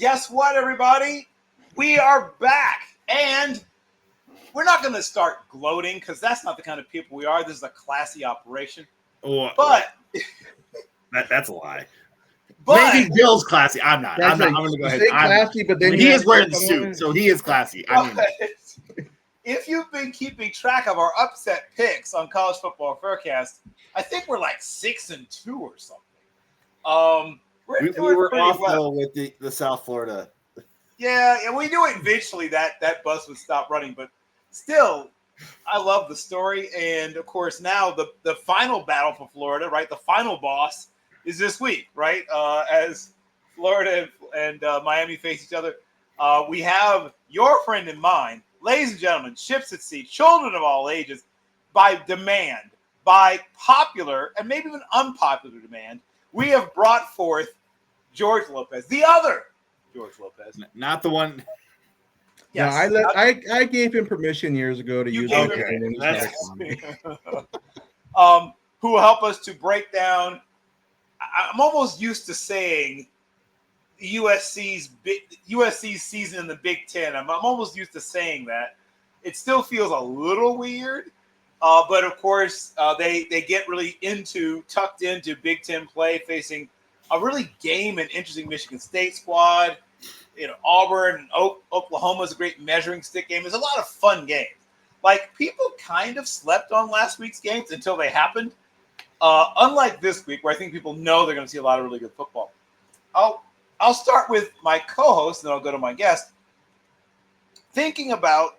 guess what, everybody? We are back, and we're not going to start gloating because that's not the kind of people we are. This is a classy operation. But that's a lie. But maybe Bill's classy. I'm not. I'm going to go ahead. Classy, but then he is wearing the suit, so he is classy. I mean, if you've been keeping track of our upset picks on College Football Faircast, I think we're like 6-2 or something. We were off though with the South Florida. Yeah, and we knew eventually that bus would stop running, but still, I love the story. And of course, now the final battle for Florida, right? The final boss is this week, right? As Florida and Miami face each other, we have your friend and mine, ladies and gentlemen, ships at sea, children of all ages, by demand, by popular and maybe even unpopular demand. We have brought forth George Lopez, the other George Lopez, not the one. Yes, no, I gave him permission years ago to use who will help us to break down. I'm almost used to saying USC's season in the Big Ten. I'm almost used to saying that. It still feels a little weird. But of course, they get really tucked into Big Ten play, facing a really game and interesting Michigan State squad. Auburn and Oklahoma is a great measuring stick game. There's a lot of fun games. Like, people kind of slept on last week's games until they happened. Unlike this week, where I think people know they're going to see a lot of really good football. I'll start with my co-host, and then I'll go to my guest. Thinking about,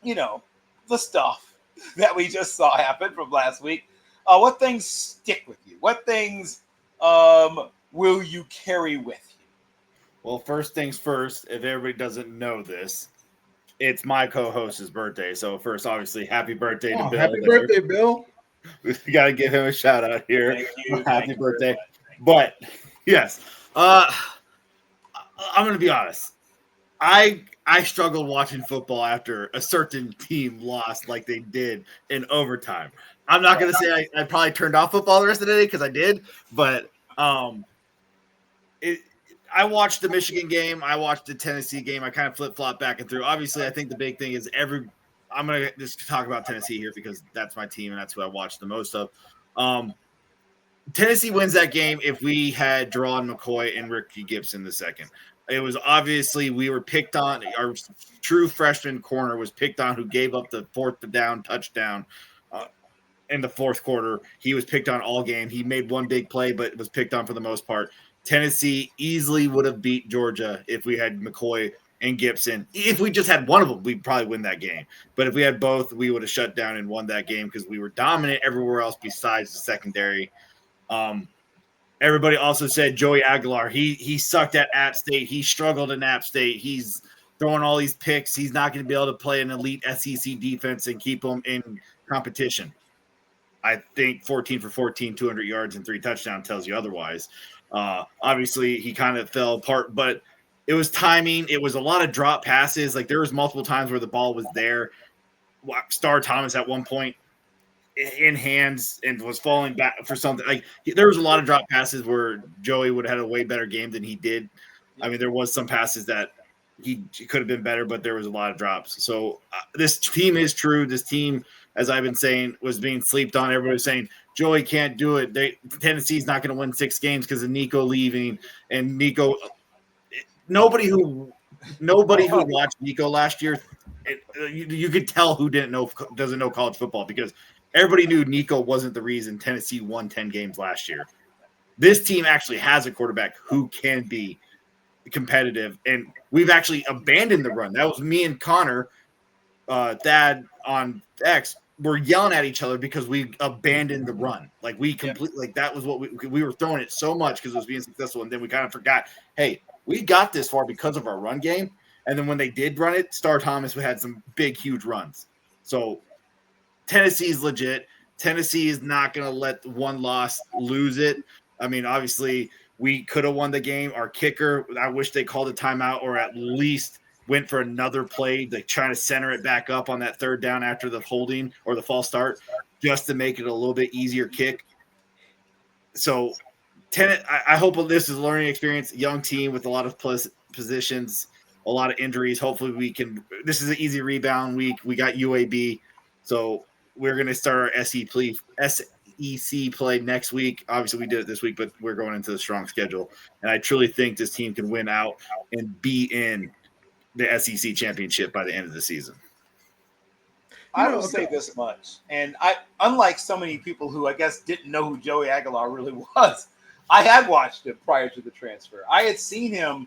the stuff that we just saw happen from last week. What things stick with you? What things will you carry with you? Well, first things first, if everybody doesn't know this, it's my co-host's birthday. So first, obviously, happy birthday to Bill. Happy birthday, Bill. We got to give him a shout out here. Thank you. Happy birthday. But, yes, I'm going to be honest. I struggled watching football after a certain team lost like they did in overtime. I'm not going to say I probably turned off football the rest of the day because I did, but I watched the Michigan game. I watched the Tennessee game. I kind of flip-flop back and through. Obviously, I think the big thing is I'm going to just talk about Tennessee here because that's my team and that's who I watched the most of. Tennessee wins that game if we had Deron McCoy and Ricky Gibson the second. It was obviously we were picked on. Our true freshman corner was picked on, who gave up the fourth down touchdown in the fourth quarter. He was picked on all game. He made one big play, but was picked on for the most part. Tennessee easily would have beat Georgia if we had McCoy and Gibson. If we just had one of them, we'd probably win that game. But if we had both, we would have shut down and won that game because we were dominant everywhere else besides the secondary. Everybody also said Joey Aguilar. He sucked at App State. He struggled in App State. He's throwing all these picks. He's not going to be able to play an elite SEC defense and keep them in competition. I think 14 for 14, 200 yards and 3 touchdowns tells you otherwise. Obviously, he kind of fell apart, but it was timing. It was a lot of drop passes. Like, there was multiple times where the ball was there. Star Thomas at one point in hands and was falling back for something. Like, there was a lot of drop passes where Joey would have had a way better game than he did. I mean, there was some passes that he could have been better, but there was a lot of drops. So this team is true. This team, as I've been saying, was being slept on. Everybody was saying Joey can't do it. Tennessee's not going to win 6 games because of Nico leaving. And Nico, nobody who watched Nico last year, you could tell who doesn't know college football, because everybody knew Nico wasn't the reason Tennessee won 10 games last year. This team actually has a quarterback who can be competitive, and we've actually abandoned the run. That was me and Connor, Thad on X, were yelling at each other because we abandoned the run. Like, we completely, like, that was what we were throwing it so much because it was being successful, and then we kind of forgot, hey, we got this far because of our run game. And then when they did run it, Star Thomas had some big, huge runs. So Tennessee's legit. Tennessee is not going to let one loss lose it. I mean, obviously, we could have won the game. Our kicker, I wish they called a timeout or at least went for another play, like trying to center it back up on that third down after the holding or the false start, just to make it a little bit easier kick. So I hope this is a learning experience. Young team with a lot of positions, a lot of injuries. Hopefully we can. This is an easy rebound week. We got UAB, so we're going to start our SEC play next week. Obviously, we did it this week, but we're going into the strong schedule, and I truly think this team can win out and be in the SEC championship by the end of the season. I will say this much, and unlike so many people who I guess didn't know who Joey Aguilar really was, I had watched him prior to the transfer. I had seen him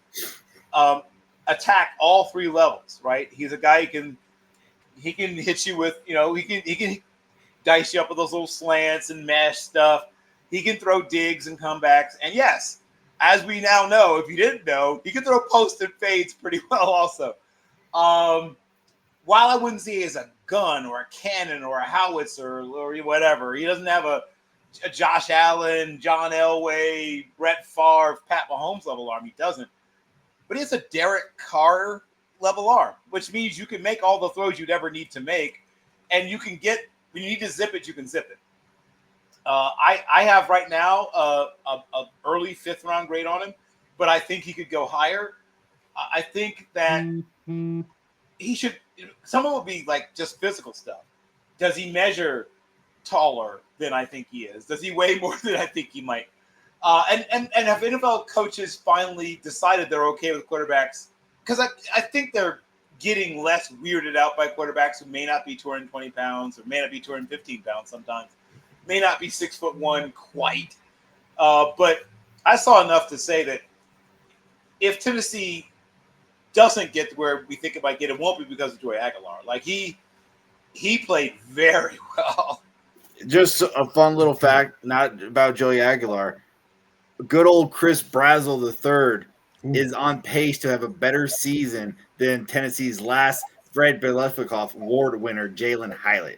attack all three levels. Right, he's a guy who can hit you with, he can dice you up with those little slants and mesh stuff. He can throw digs and comebacks, and yes, as we now know, if you didn't know, he can throw post and fades pretty well also. While I wouldn't see it as a gun or a cannon or a howitzer or whatever, he doesn't have a Josh Allen, John Elway, Brett Favre, Pat Mahomes level arm. He doesn't. But he has a Derek Carr level arm, which means you can make all the throws you'd ever need to make, and you can get, when you need to zip it, you can zip it. I have right now a early 5th round grade on him, but I think he could go higher. I think that he should. Some of it would be like just physical stuff. Does he measure taller than I think he is? Does he weigh more than I think he might? And have NFL coaches finally decided they're okay with quarterbacks? Because I think they're getting less weirded out by quarterbacks who may not be 220 pounds or may not be 215 pounds sometimes, may not be 6'1" quite. But I saw enough to say that if Tennessee doesn't get to where we think it might get, it won't be because of Joey Aguilar. Like he played very well. Just a fun little fact, not about Joey Aguilar. Good old Chris Brazzell III is on pace to have a better season than Tennessee's last Fred Biletnikoff Award winner, Jalen Hylett.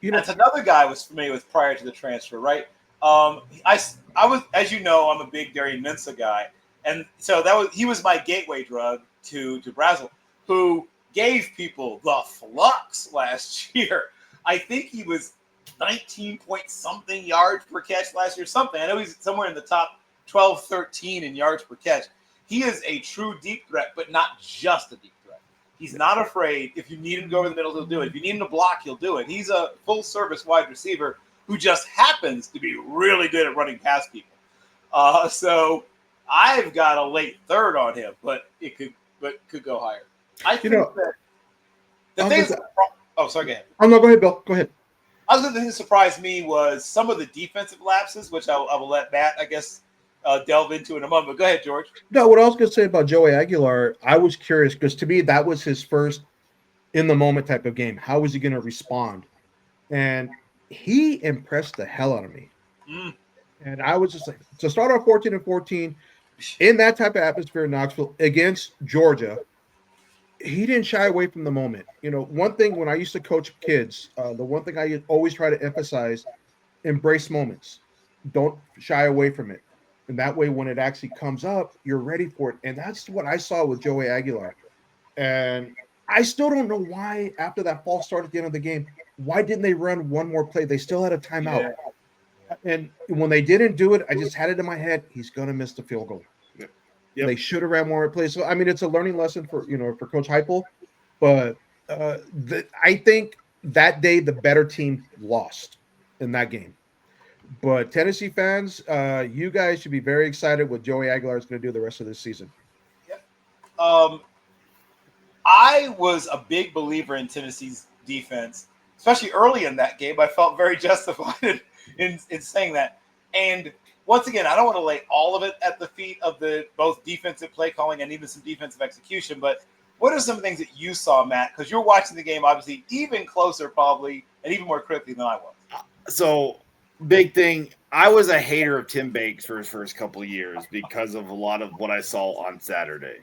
That's another guy I was familiar with prior to the transfer, right? I was, as you know, I'm a big Darian Mensah guy. And so he was my gateway drug to Brazzell, who gave people the flux last year. I think he was 19 point something yards per catch last year, something. I know he's somewhere in the top 12, 13 in yards per catch. He is a true deep threat, but not just a deep threat. He's not afraid. If you need him to go over the middle, he'll do it. If you need him to block, he'll do it. He's a full-service wide receiver who just happens to be really good at running past people. So I've got a late 3rd on him, but it could go higher. I think that the thing. Oh, sorry. Go ahead. Oh no, go ahead, Bill. Go ahead. Other thing that surprised me was some of the defensive lapses, which I will let Matt, I guess, delve into in a moment. But go ahead, George. No, what I was going to say about Joey Aguilar, I was curious because to me that was his first in-the-moment type of game. How was he going to respond? And he impressed the hell out of me. And I was just like, to start off 14-14 in that type of atmosphere in Knoxville against Georgia, he didn't shy away from the moment. One thing when I used to coach kids, the one thing I always try to emphasize, embrace moments. Don't shy away from it. And that way, when it actually comes up, you're ready for it. And that's what I saw with Joey Aguilar. And I still don't know why, after that false start at the end of the game, why didn't they run one more play? They still had a timeout. Yeah. And when they didn't do it, I just had it in my head, he's going to miss the field goal. Yep. They should have ran more plays. So, I mean, it's a learning lesson for Coach Heupel. But I think that day the better team lost in that game. But Tennessee fans, you guys should be very excited what Joey Aguilar is going to do the rest of this season. Yep. I was a big believer in Tennessee's defense, especially early in that game. I felt very justified in saying that. And once again, I don't want to lay all of it at the feet of the both defensive play calling and even some defensive execution. But what are some things that you saw, Matt? Because you're watching the game, obviously, even closer probably and even more critically than I was. So big thing, I was a hater of Tim Banks for his first couple of years because of a lot of what I saw on Saturday.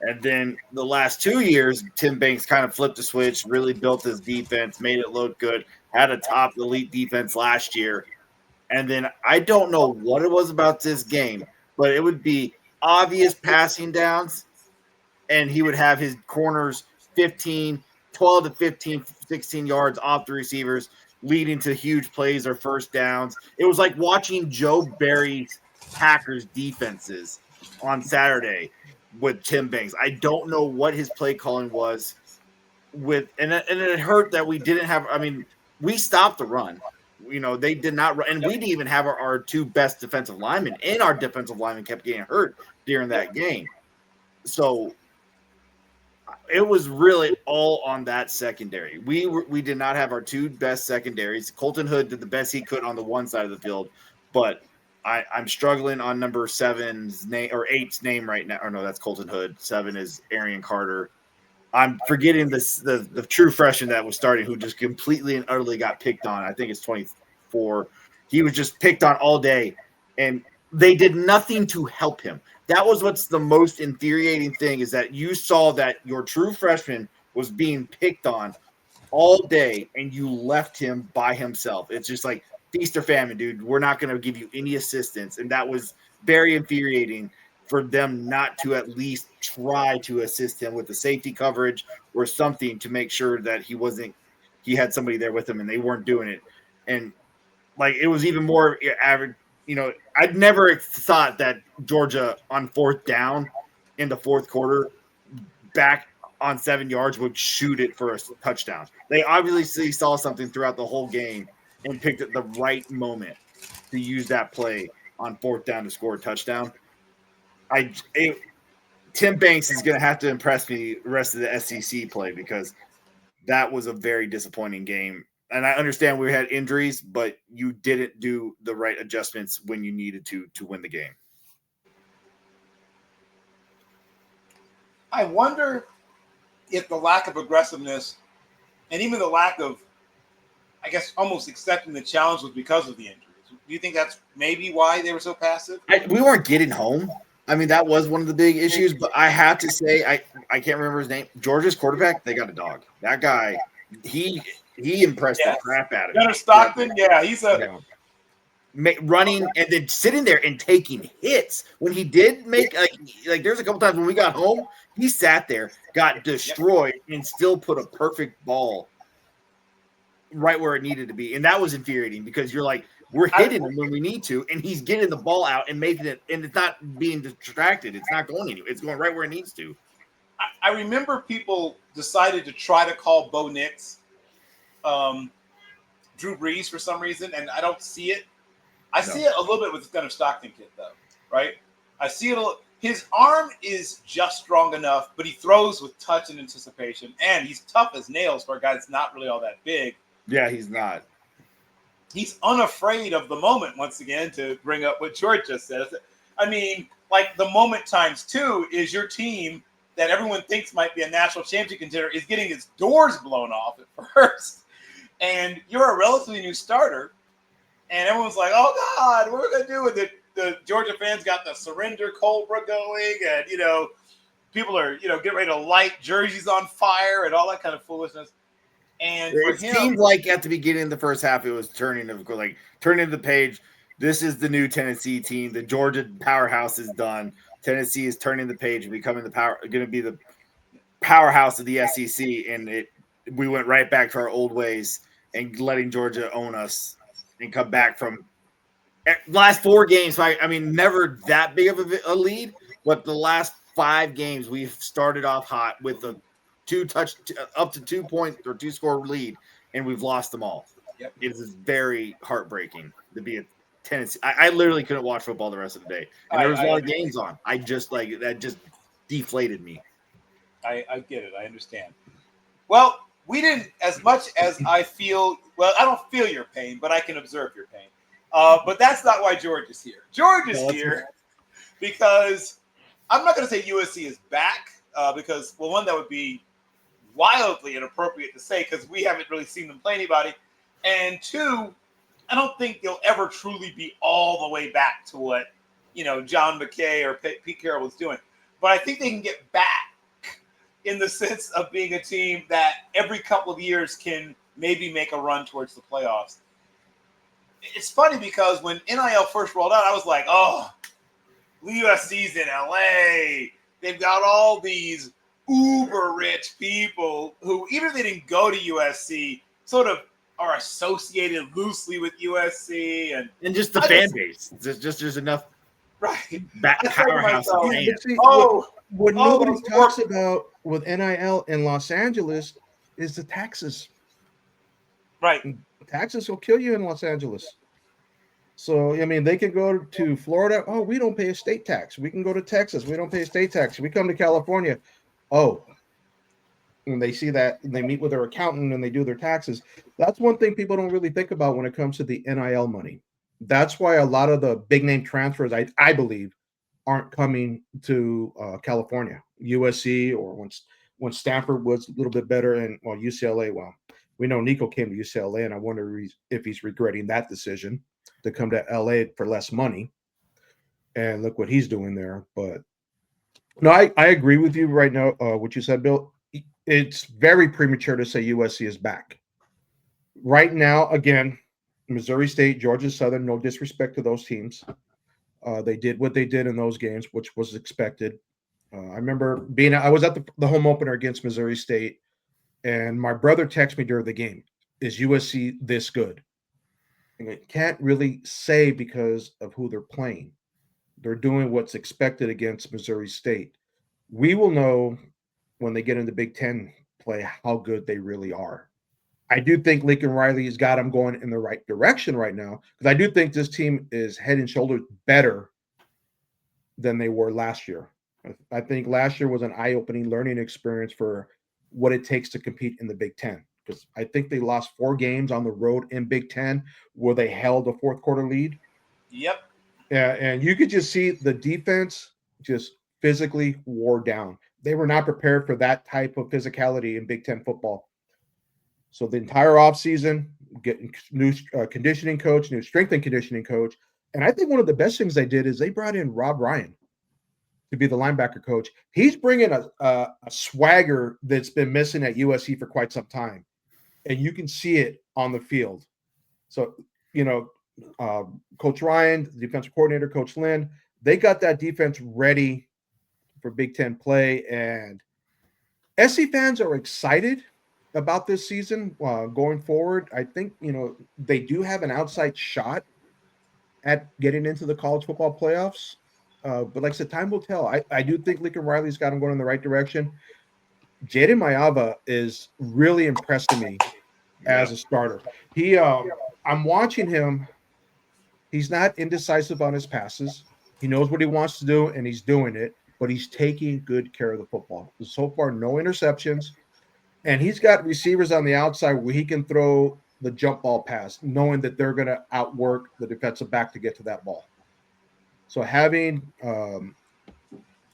And then the last 2 years, Tim Banks kind of flipped the switch, really built his defense, made it look good, had a top elite defense last year. And then I don't know what it was about this game, but it would be obvious passing downs, and he would have his corners 12 to 15, 16 yards off the receivers, leading to huge plays or first downs. It was like watching Joe Barry's Packers defenses on Saturday with Tim Banks. I don't know what his play calling was and it hurt that we didn't have. I mean, we stopped the run. They did not run, and we didn't even have our two best defensive linemen, and our defensive linemen kept getting hurt during that game. So it was really all on that secondary. We did not have our two best secondaries. Colton Hood did the best he could on the one side of the field, but I'm struggling on number 7's name or 8's name right now. Or no, that's Colton Hood. 7 is Arian Carter. I'm forgetting the true freshman that was starting who just completely and utterly got picked on. I think it's 24. He was just picked on all day, and they did nothing to help him. That was what's the most infuriating thing is that you saw that your true freshman was being picked on all day, and you left him by himself. It's just like feast or famine, dude. We're not going to give you any assistance, and that was very infuriating for them not to at least try to assist him with the safety coverage or something to make sure that he had somebody there with him and they weren't doing it. And like, it was even more average. I'd never thought that Georgia on 4th down in the 4th quarter back on 7 yards would shoot it for a touchdown. They obviously saw something throughout the whole game and picked at the right moment to use that play on 4th down to score a touchdown. Tim Banks is going to have to impress me the rest of the SEC play because that was a very disappointing game. And I understand we had injuries, but you didn't do the right adjustments when you needed to win the game. I wonder if the lack of aggressiveness and even the lack of, I guess, almost accepting the challenge was because of the injuries. Do you think that's maybe why they were so passive? We weren't getting home. I mean, that was one of the big issues, but I have to say, I can't remember his name. Georgia's quarterback, they got a dog. That guy, he impressed the crap out of me. Gunnar Stockton, yeah, he's running and then sitting there and taking hits. When he did make like there's a couple times when we got home, he sat there, got destroyed, and still put a perfect ball right where it needed to be. And that was infuriating because you're like, we're hitting him when we need to, and he's getting the ball out and making it, and it's not being distracted. It's not going anywhere. It's going right where it needs to. I remember people decided to try to call Bo Nix Drew Brees for some reason, and I don't see it. I see it a little bit with the Gunnar Stockton kid, though, right? I see it. His arm is just strong enough, but he throws with touch and anticipation, and he's tough as nails for a guy that's not really all that big. Yeah, he's not. He's unafraid of the moment, once again, to bring up what George just said. I mean, like the moment times 2 is your team that everyone thinks might be a national championship contender is getting its doors blown off at first. And you're a relatively new starter. And everyone's like, oh, God, what are we going to do with it? The Georgia fans got the surrender Cobra going. And, people are, getting ready to light jerseys on fire and all that kind of foolishness. And it seemed like at the beginning of the first half, it was turning the page. This is the new Tennessee team. The Georgia powerhouse is done. Tennessee is turning the page and becoming going to be the powerhouse of the SEC. And we went right back to our old ways and letting Georgia own us and come back from last 4 games. I mean, never that big of a lead, but the last 5 games we've started off hot with a up to 2 point or 2 score lead, and we've lost them all. Yep. It is very heartbreaking to be a Tennessee. I literally couldn't watch football the rest of the day, and there was a lot of games on. I just that just deflated me. I get it. I understand. Well, we didn't, as much as I feel. Well, I don't feel your pain, but I can observe your pain. But that's not why George is here. George is here because I'm not going to say USC is back because, well, one, that would be wildly inappropriate to say because we haven't really seen them play anybody. And 2, I don't think they'll ever truly be all the way back to what, John McKay or Pete Carroll was doing. But I think they can get back in the sense of being a team that every couple of years can maybe make a run towards the playoffs. It's funny because when NIL first rolled out, I was like, oh, USC's in LA. They've got all these uber rich people who, even if they didn't go to USC, sort of are associated loosely with USC and just the fan base. There's enough Right. Back I said to powerhouse of myself, man. But see, oh, what oh, nobody those talks work- about with NIL in Los Angeles is the taxes. right. Taxes will kill you in Los Angeles. So, I mean, they can go to Florida. Oh, we don't pay a state tax. We can go to Texas. We don't pay a state tax. We come to California. Oh, when they see that and they meet with their accountant and they do their taxes. That's one thing people don't really think about when it comes to the NIL money. That's why a lot of the big name transfers, I believe, aren't coming to California, USC, or when Stanford was a little bit better, and well, UCLA. Well, we know Nico came to UCLA, and I wonder if he's regretting that decision to come to LA for less money. And look what he's doing there. But no, I agree with you right now. What you said, Bill. It's very premature to say USC is back. Right now, again, Missouri State, Georgia Southern, no disrespect to those teams. They did what they did in those games, which was expected. I remember I was at the home opener against Missouri State, and my brother texted me during the game, is USC this good? And I can't really say because of who they're playing. They're doing what's expected against Missouri State. We will know when they get into Big Ten play how good they really are. I do think Lincoln Riley has got them going in the right direction right now, because I do think this team is head and shoulders better than they were last year. I think last year was an eye-opening learning experience for what it takes to compete in the Big Ten, because I think they lost 4 games on the road in Big Ten where they held a fourth quarter lead. Yep. Yeah, and you could just see the defense just physically wore down. They were not prepared for that type of physicality in Big Ten football. So the entire offseason, getting new conditioning coach, new strength and conditioning coach. And I think one of the best things they did is they brought in Rob Ryan to be the linebacker coach. He's bringing a swagger that's been missing at USC for quite some time. And you can see it on the field. So, Coach Ryan, the defensive coordinator, Coach Lynn, they got that defense ready for Big Ten play. And SC fans are excited about this season going forward. I think, they do have an outside shot at getting into the college football playoffs. But like I said, time will tell. I do think Lincoln Riley's got him going in the right direction. Jaden Mayava is really impressing me as a starter. I'm watching him. He's not indecisive on his passes. He knows what he wants to do, and he's doing it, but he's taking good care of the football. So far, no interceptions. And he's got receivers on the outside where he can throw the jump ball pass, knowing that they're going to outwork the defensive back to get to that ball. So having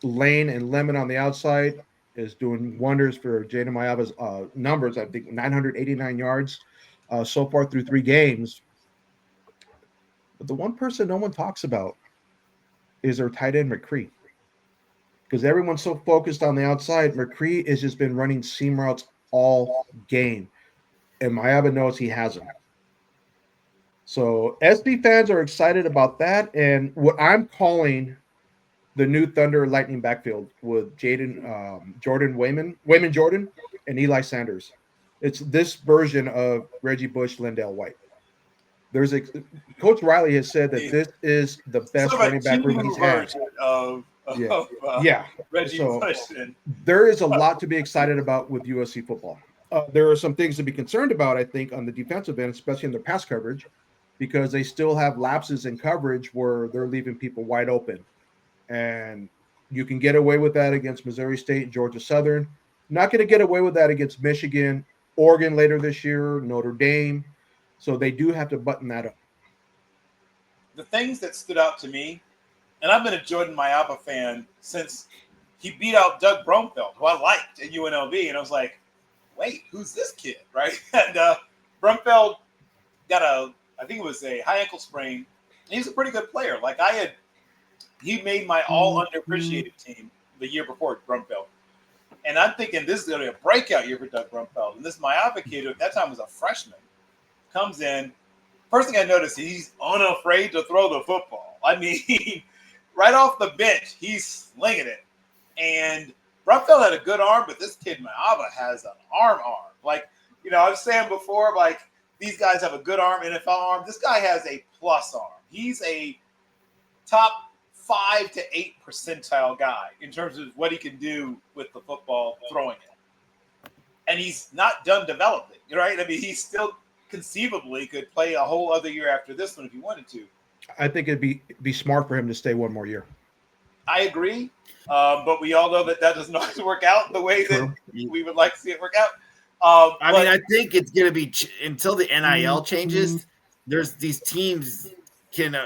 Lane and Lemon on the outside is doing wonders for Jaden Mayava's numbers. I think 989 yards so far through 3 games. But the one person no one talks about is our tight end, McCree. Because everyone's so focused on the outside. McCree has just been running seam routes all game. And Mayava knows he has them. So SD fans are excited about that. And what I'm calling the new Thunder Lightning backfield with Jordan Wayman Jordan, and Eli Sanders. It's this version of Reggie Bush, Lindell White. Coach Riley has said that this is the best running back room he's had. Reggie Bush. There is a lot to be excited about with USC football. There are some things to be concerned about, I think, on the defensive end, especially in their pass coverage, because they still have lapses in coverage where they're leaving people wide open. And you can get away with that against Missouri State and Georgia Southern. Not going to get away with that against Michigan, Oregon later this year, Notre Dame. So they do have to button that up. The things that stood out to me, and I've been a Jordan Mayava fan since he beat out Doug Brumfeld, who I liked at UNLV. And I was like, wait, who's this kid, right? And Brumfeld got I think it was a high ankle sprain. He's a pretty good player. He made my all underappreciated team the year before, Brumfeld. And I'm thinking this is going to be a breakout year for Doug Brumfeld. And this Mayava kid, at that time was a freshman, comes in. First thing I noticed, he's unafraid to throw the football. I mean, right off the bench, he's slinging it. And Brumfeld had a good arm, but this kid, Mayava, has an arm. I was saying before, these guys have a good arm, NFL arm. This guy has a plus arm. He's a top 5 to 8 percentile guy in terms of what he can do with the football, throwing it. And he's not done developing, right? I mean, he still conceivably could play a whole other year after this one if he wanted to. I think it'd be smart for him to stay one more year. I agree, but we all know that doesn't always work out the way that we would like to see it work out. I think it's going to be until the NIL changes. There's these teams can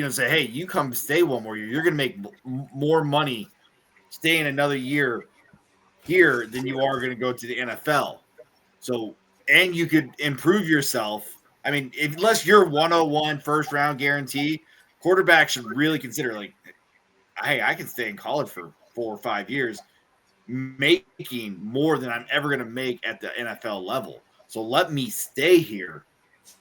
say, hey, you come stay one more year. You're going to make more money staying another year here than you are going to go to the NFL. So, and you could improve yourself. I mean, unless you're 101 first round guarantee, quarterback should really consider like, hey, I can stay in college for 4 or 5 years, making more than I'm ever going to make at the NFL level. So let me stay here.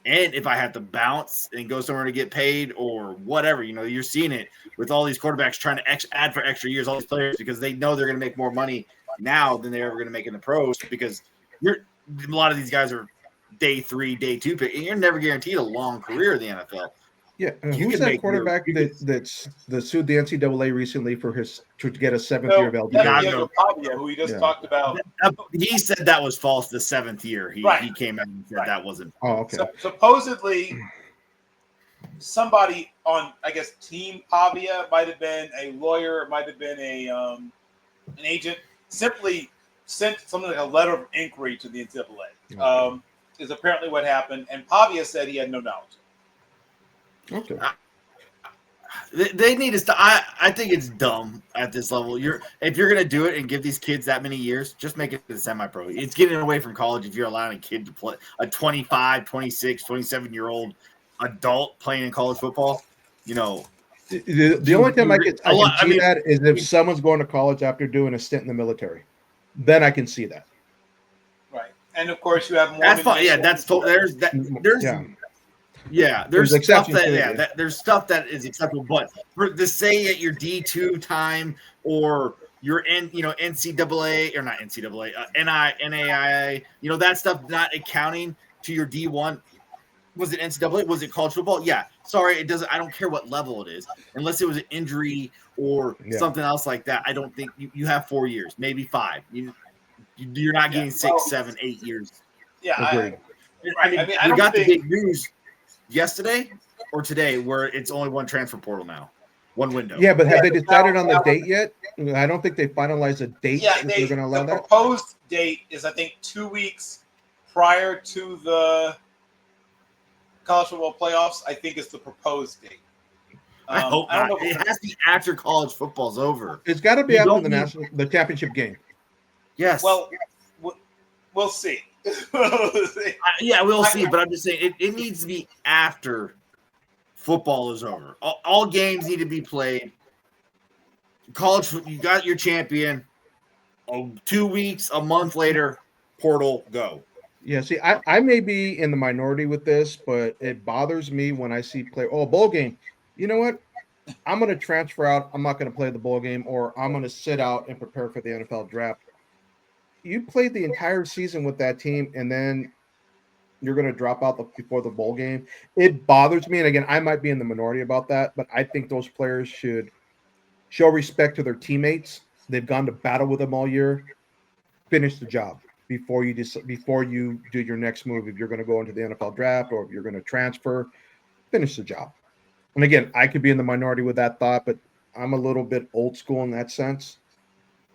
And if I have to bounce and go somewhere to get paid or whatever, you're seeing it with all these quarterbacks trying to add for extra years, all these players, because they know they're going to make more money now than they're ever going to make in the pros, because a lot of these guys are day 3, day 2 pick, and you're never guaranteed a long career in the NFL. Yeah, who's that quarterback that sued the NCAA recently to get a 7th year of eligibility? Pavia, who we just talked about. He said that was false. The 7th year, he came out and said that wasn't. Oh, okay. So, supposedly, somebody on, I guess, Team Pavia, might have been a lawyer, might have been an agent, simply sent something like a letter of inquiry to the NCAA. Is apparently what happened, and Pavia said he had no knowledge. Okay. They need to stop. I think it's dumb at this level. If you're going to do it and give these kids that many years, just make it a semi-pro. It's getting away from college if you're allowing a kid to play, a 25, 26, 27-year-old adult playing in college football. The only time I can see that is if someone's going to college after doing a stint in the military. Then I can see that. Right. And, of course, you have more. That's fine. Yeah, that's there's stuff that there's stuff that is acceptable, but for to say at your D2 time or your NCAA or not NCAA, NAIA, that stuff not accounting to your D1. Was it NCAA? Was it college football? Yeah. Sorry, it doesn't. I don't care what level it is, unless it was an injury or something else like that. I don't think you have 4 years, maybe 5. You're not getting 6, 7, 8 years. Yeah, I got the big news yesterday or today where it's only one transfer portal now, one window. Yeah, but have they decided on the date yet? I don't think they finalized a date. Yeah, they're going to allow the proposed date is, I think, 2 weeks prior to the college football playoffs. I think it's the proposed date. I hope not. It has to be after college football's over. It's got to be after the championship game. Yes. Well, we'll see. We'll see. But I'm just saying it needs to be after football is over. All games need to be played. College, you got your champion. 2 weeks, a month later, portal go. Yeah, see, I may be in the minority with this, but it bothers me when I see bowl game. You know what? I'm going to transfer out. I'm not going to play the bowl game, or I'm going to sit out and prepare for the NFL draft. You played the entire season with that team, and then you're going to drop out before the bowl game. It bothers me, and again, I might be in the minority about that, but I think those players should show respect to their teammates. They've gone to battle with them all year. Finish the job before you do your next move. If you're going to go into the NFL draft or if you're going to transfer, finish the job. And again, I could be in the minority with that thought, but I'm a little bit old school in that sense.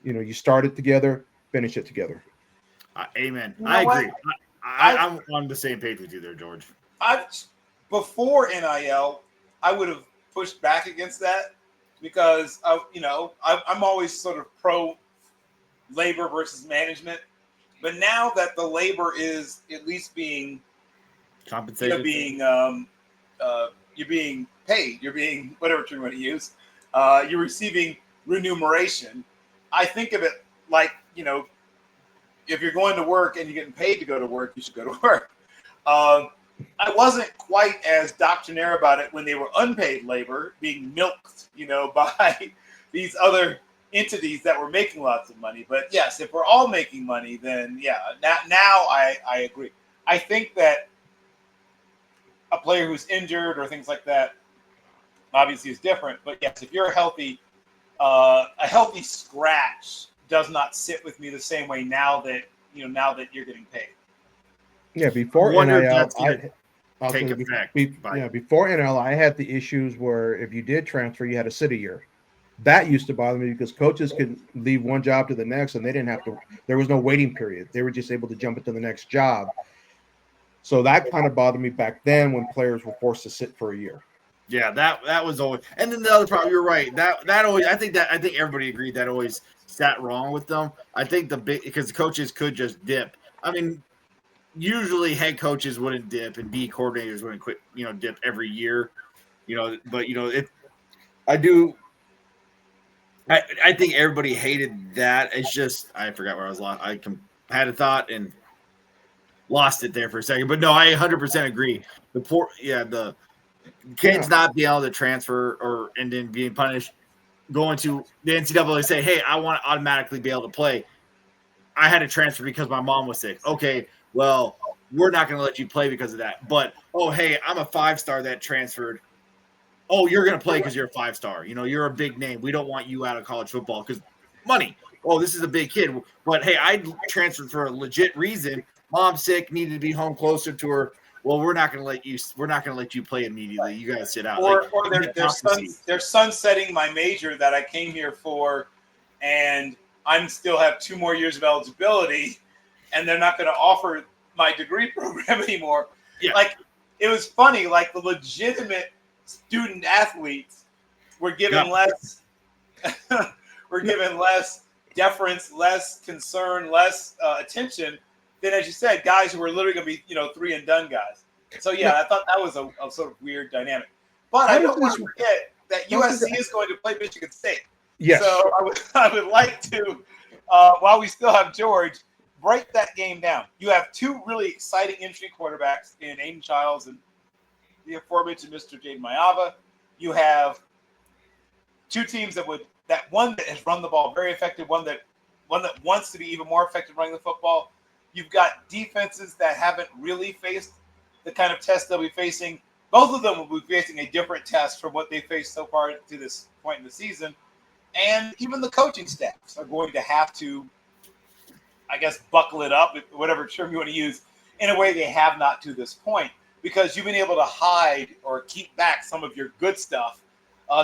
You start it together, finish it together. Amen. I agree. I'm on the same page with you there, George. Before NIL, I would have pushed back against that because I'm always sort of pro labor versus management. But now that the labor is at least being compensated, you're being paid, you're being whatever term you want to use, you're receiving remuneration. I think of it like, if you're going to work and you're getting paid to go to work, you should go to work. I wasn't quite as doctrinaire about it when they were unpaid labor being milked, by these other entities that were making lots of money. But yes, if we're all making money, then now I agree. I think that a player who's injured or things like that, obviously is different. But yes, if you're a healthy scratch does not sit with me the same way now that you're getting paid. Yeah, I before wonder if NIL, that's going to I'll take tell you, effect. before NIL, I had the issues where if you did transfer, you had to sit a year. That used to bother me because coaches could leave one job to the next and they didn't have to, there was no waiting period. They were just able to jump into the next job. So that kind of bothered me back then when players were forced to sit for a year. Yeah, that was always, and then the other problem. You're right. That always. I think everybody agreed that always sat wrong with them. I think because the coaches could just dip. I mean, usually head coaches wouldn't dip and B coordinators wouldn't quit. Dip every year. But if I do. I think everybody hated that. It's just I forgot where I was lost. I had a thought and lost it there for a second. But no, I 100% agree. The kids not being able to transfer and then being punished, going to the NCAA say, hey, I want to automatically be able to play. I had to transfer because my mom was sick. Okay, well, we're not going to let you play because of that. But, oh, hey, I'm a 5-star that transferred. Oh, you're going to play because you're a 5-star. You're a big name. We don't want you out of college football because money. Oh, this is a big kid. But, hey, I transferred for a legit reason. Mom's sick, needed to be home closer to her. Well, we're not going to let you. We're not going to let you play immediately. You got to sit out. Or they're sunsetting my major that I came here for, and I'm still have 2 more years of eligibility, and they're not going to offer my degree program anymore. Yeah. Like it was funny. Like the legitimate student athletes were given less. We're given less deference, less concern, less attention. Then, as you said, guys who were literally going to be, 3 and done guys. So, yeah, I thought that was a sort of weird dynamic. But I don't want to forget that USC is going to play Michigan State. Yes. So I would like to, while we still have George, break that game down. You have 2 really exciting entry quarterbacks in Aiden Childs and the aforementioned Mr. Jaden Mayava. You have 2 teams that one that has run the ball very effective, one that wants to be even more effective running the football. You've got defenses that haven't really faced the kind of test they'll be facing. Both of them will be facing a different test from what they faced so far to this point in the season. And even the coaching staffs are going to have to, I guess, buckle it up, whatever term you want to use, in a way they have not to this point, because you've been able to hide or keep back some of your good stuff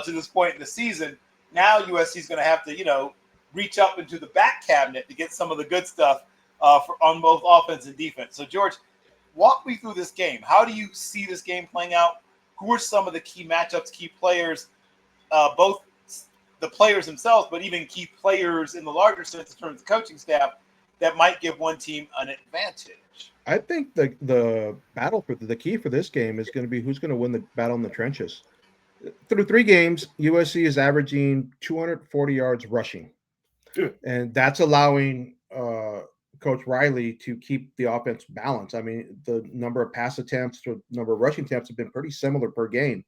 to this point in the season. Now USC is going to have to, reach up into the back cabinet to get some of the good stuff on both offense and defense. So, George, walk me through this game. How do you see this game playing out? Who are some of the key matchups, key players, both the players themselves, but even key players in the larger sense in terms of the coaching staff that might give one team an advantage? I think the battle for the key for this game is going to be who's going to win the battle in the trenches. Through 3 games, USC is averaging 240 yards rushing. And that's allowing Coach Riley to keep the offense balanced. I mean, the number of pass attempts to number of rushing attempts have been pretty similar per game.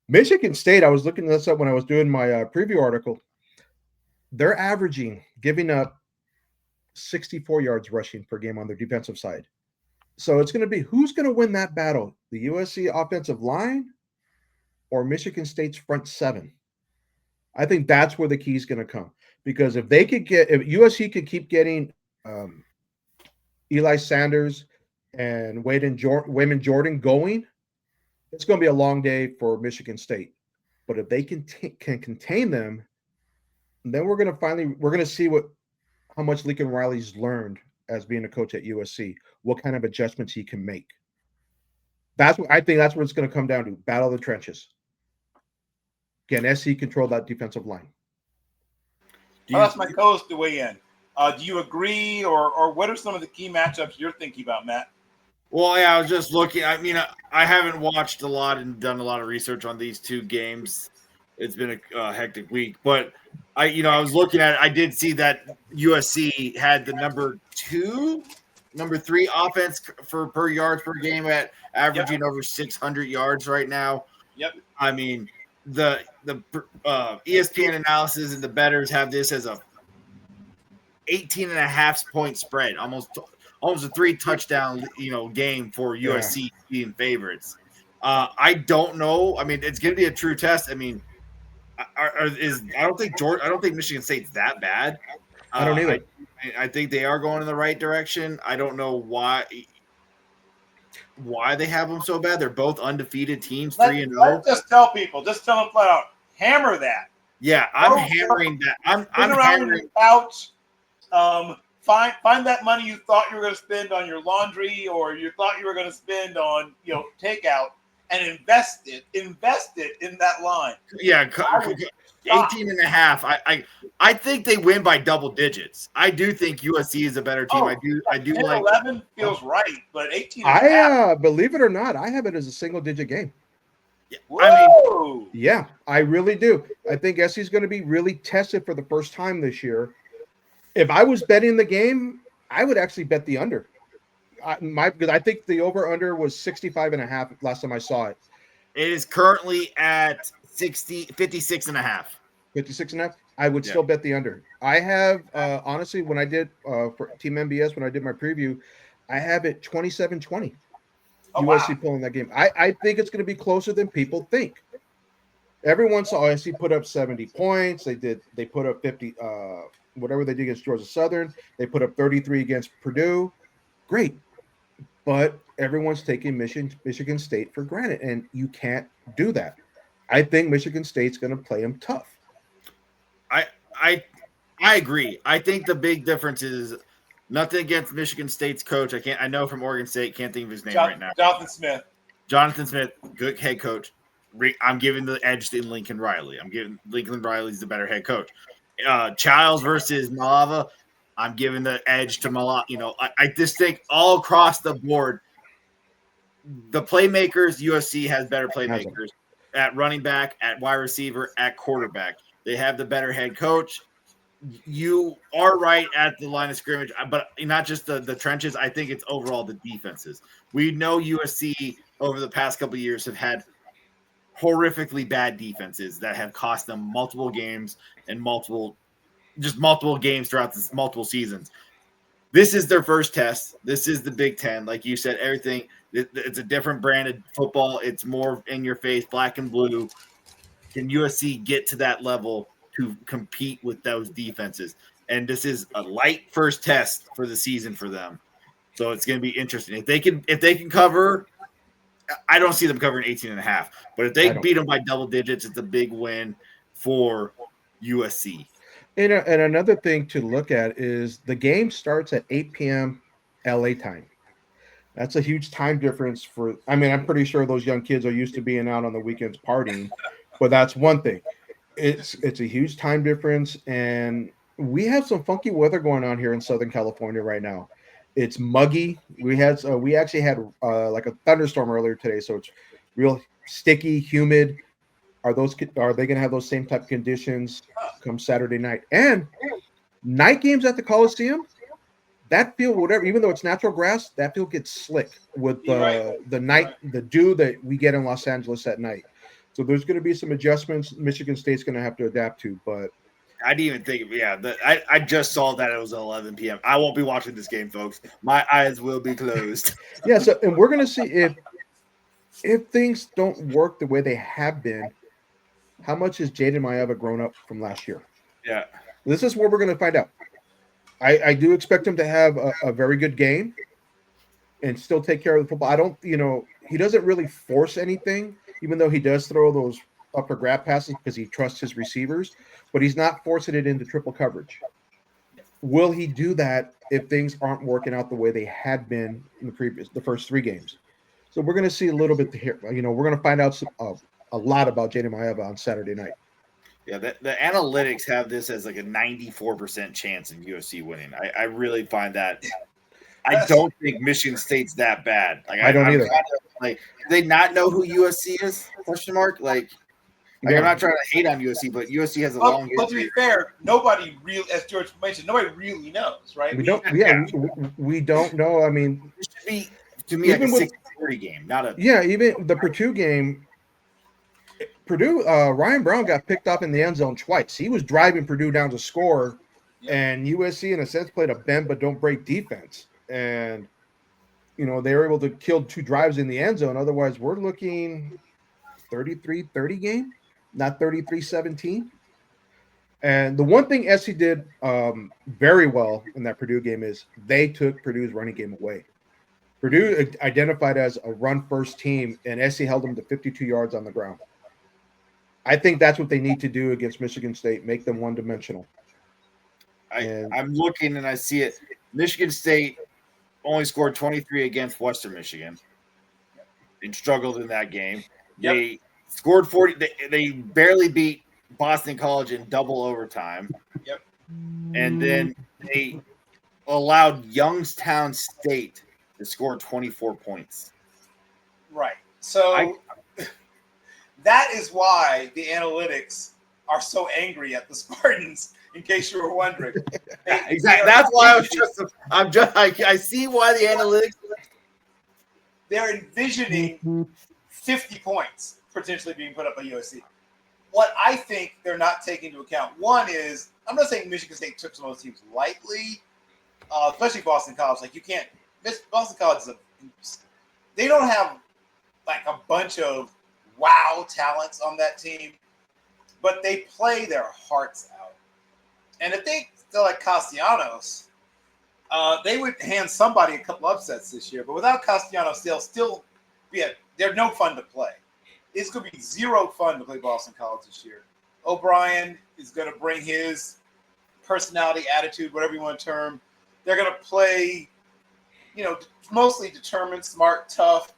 Michigan State, I was looking this up when I was doing my preview article. They're giving up 64 yards rushing per game on their defensive side. So it's going to be who's going to win that battle, the USC offensive line or Michigan State's front 7. I think that's where the key is going to come, because if USC could keep getting Eli Sanders and Wayman Jordan going, it's going to be a long day for Michigan State. But if they can contain them, then we're going to see how much Lincoln Riley's learned as being a coach at USC, what kind of adjustments he can make. I think that's what it's going to come down to, battle of the trenches. Again, SC control that defensive line. I'll ask my co-host to weigh in. Do you agree, or what are some of the key matchups you're thinking about, Matt? Well, yeah, I was just looking. I mean, I haven't watched a lot and done a lot of research on these 2 games. It's been a hectic week, but I was looking at it. I did see that USC had the number 3 offense per yards per game at averaging over 600 yards right now. Yep. I mean, the ESPN analysis and the bettors have this as a 18.5 point spread, almost a 3 touchdown game for USC being favorites. I don't know. I mean, it's going to be a true test. I mean, I don't think Michigan State's that bad. I don't either. I think they are going in the right direction. I don't know why they have them so bad. They're both undefeated teams, 3-0. Let's just tell people, just tell them flat out, hammer that. Yeah, I'm hammering that. I'm around in your couch. Find that money you thought you were going to spend on your laundry, or you thought you were going to spend on takeout, and invest it in that line. Yeah, 18 and a half. I think they win by double digits. I do think USC is a better team. I do 10, like 11 feels right, but 18 and a half. Believe it or not, I have it as a single digit game. Whoa. Yeah, I really do. I think SC is going to be really tested for the first time this year. If I was betting the game, I would actually bet the under. Because I think the over-under was 65.5 last time I saw it. It is currently at 56.5. 56.5? I would still bet the under. I have, honestly, when I did for Team MBS, when I did my preview, I have it 27-20. USC pulling that game. I think it's going to be closer than people think. Everyone saw SC put up 70 points. They put up 50, whatever they did against Georgia Southern. They put up 33 against Purdue. Great. But everyone's taking Michigan State for granted, and you can't do that. I think Michigan State's going to play them tough. I agree. I think the big difference is nothing against Michigan State's coach. I know from Oregon State. Can't think of his name right now. Jonathan Smith, good head coach. I'm giving the edge to Lincoln Riley. Lincoln Riley's the better head coach. Childs versus Malava, I'm giving the edge to Malava. I just think all across the board, the playmakers, USC has better playmakers at running back, at wide receiver, at quarterback. They have the better head coach. You are right at the line of scrimmage, but not just the trenches. I think it's overall the defenses. We know USC over the past couple of years have had horrifically bad defenses that have cost them multiple games and multiple games throughout this multiple seasons. This is their first test. This is the Big Ten. Like you said, everything, it's a different brand of football. It's more in your face, black and blue. Can USC get to that level to compete with those defenses? And this is a light first test for the season for them. So it's going to be interesting. If they can cover, I don't see them covering 18.5, but if they beat them by double digits, it's a big win for USC. And another thing to look at is the game starts at 8 p.m. LA time. That's a huge time difference I'm pretty sure those young kids are used to being out on the weekends partying, but that's one thing. It's a huge time difference, and we have some funky weather going on here in Southern California right now. It's muggy. We actually had like a thunderstorm earlier today, so it's real sticky, humid. Are they going to have those same type of conditions come Saturday night? And night games at the Coliseum, that field, whatever, even though it's natural grass, that field gets slick with the dew that we get in Los Angeles at night. So there's going to be some adjustments Michigan State's going to have to adapt to. But I didn't even think I just saw that it was 11 p.m. I won't be watching this game, folks. My eyes will be closed. Yeah, and we're going to see if things don't work the way they have been, how much has Jaden Maeva grown up from last year? Yeah. This is where we're going to find out. I do expect him to have a very good game and still take care of the football. He doesn't really force anything, even though he does throw those upper grab passes because he trusts his receivers, but he's not forcing it into triple coverage. Will he do that if things aren't working out the way they had been in the first three games? So we're going to see a little bit here. We're going to find out a lot about Jaden Maeva on Saturday night. Yeah, the analytics have this as like a 94% chance in USC winning. I really find that. I don't think Michigan State's that bad. I don't either. Do they not know who USC is? Question mark. I'm not trying to hate on USC, but USC has a long history. But to be fair, nobody really, as George mentioned, nobody really knows, right? We don't. Yeah, we don't know. I mean, it should be to me like a 60-40 game, not a. Yeah, even the Purdue game. Purdue, Ryan Brown got picked up in the end zone twice. He was driving Purdue down to score, and USC, in a sense, played a bend but don't break defense. And they were able to kill 2 drives in the end zone. Otherwise, we're looking 33-30 game, not 33-17. And the one thing SC did very well in that Purdue game is they took Purdue's running game away. Purdue identified as a run-first team, and SC held them to 52 yards on the ground. I think that's what they need to do against Michigan State, make them one-dimensional. I'm looking and I see it. Michigan State only scored 23 against Western Michigan and struggled in that game. Yep. They scored 40. They barely beat Boston College in double overtime. Yep. And then they allowed Youngstown State to score 24 points. Right. So that is why the analytics are so angry at the Spartans, in case you were wondering. Exactly. That's why I see why the analytics. They're envisioning 50 points potentially being put up by USC. What I think they're not taking into account, one is, I'm not saying Michigan State took some of those teams lightly, especially Boston College. Like, you can't, Boston College they don't have like a bunch of wow talents on that team, but they play their hearts out. And if they still like Castellanos, they would hand somebody a couple upsets this year. But without Castellanos, they'll still they're no fun to play. It's going to be zero fun to play Boston College this year. O'Brien is going to bring his personality, attitude, whatever you want to term. They're going to play, mostly determined, smart, tough.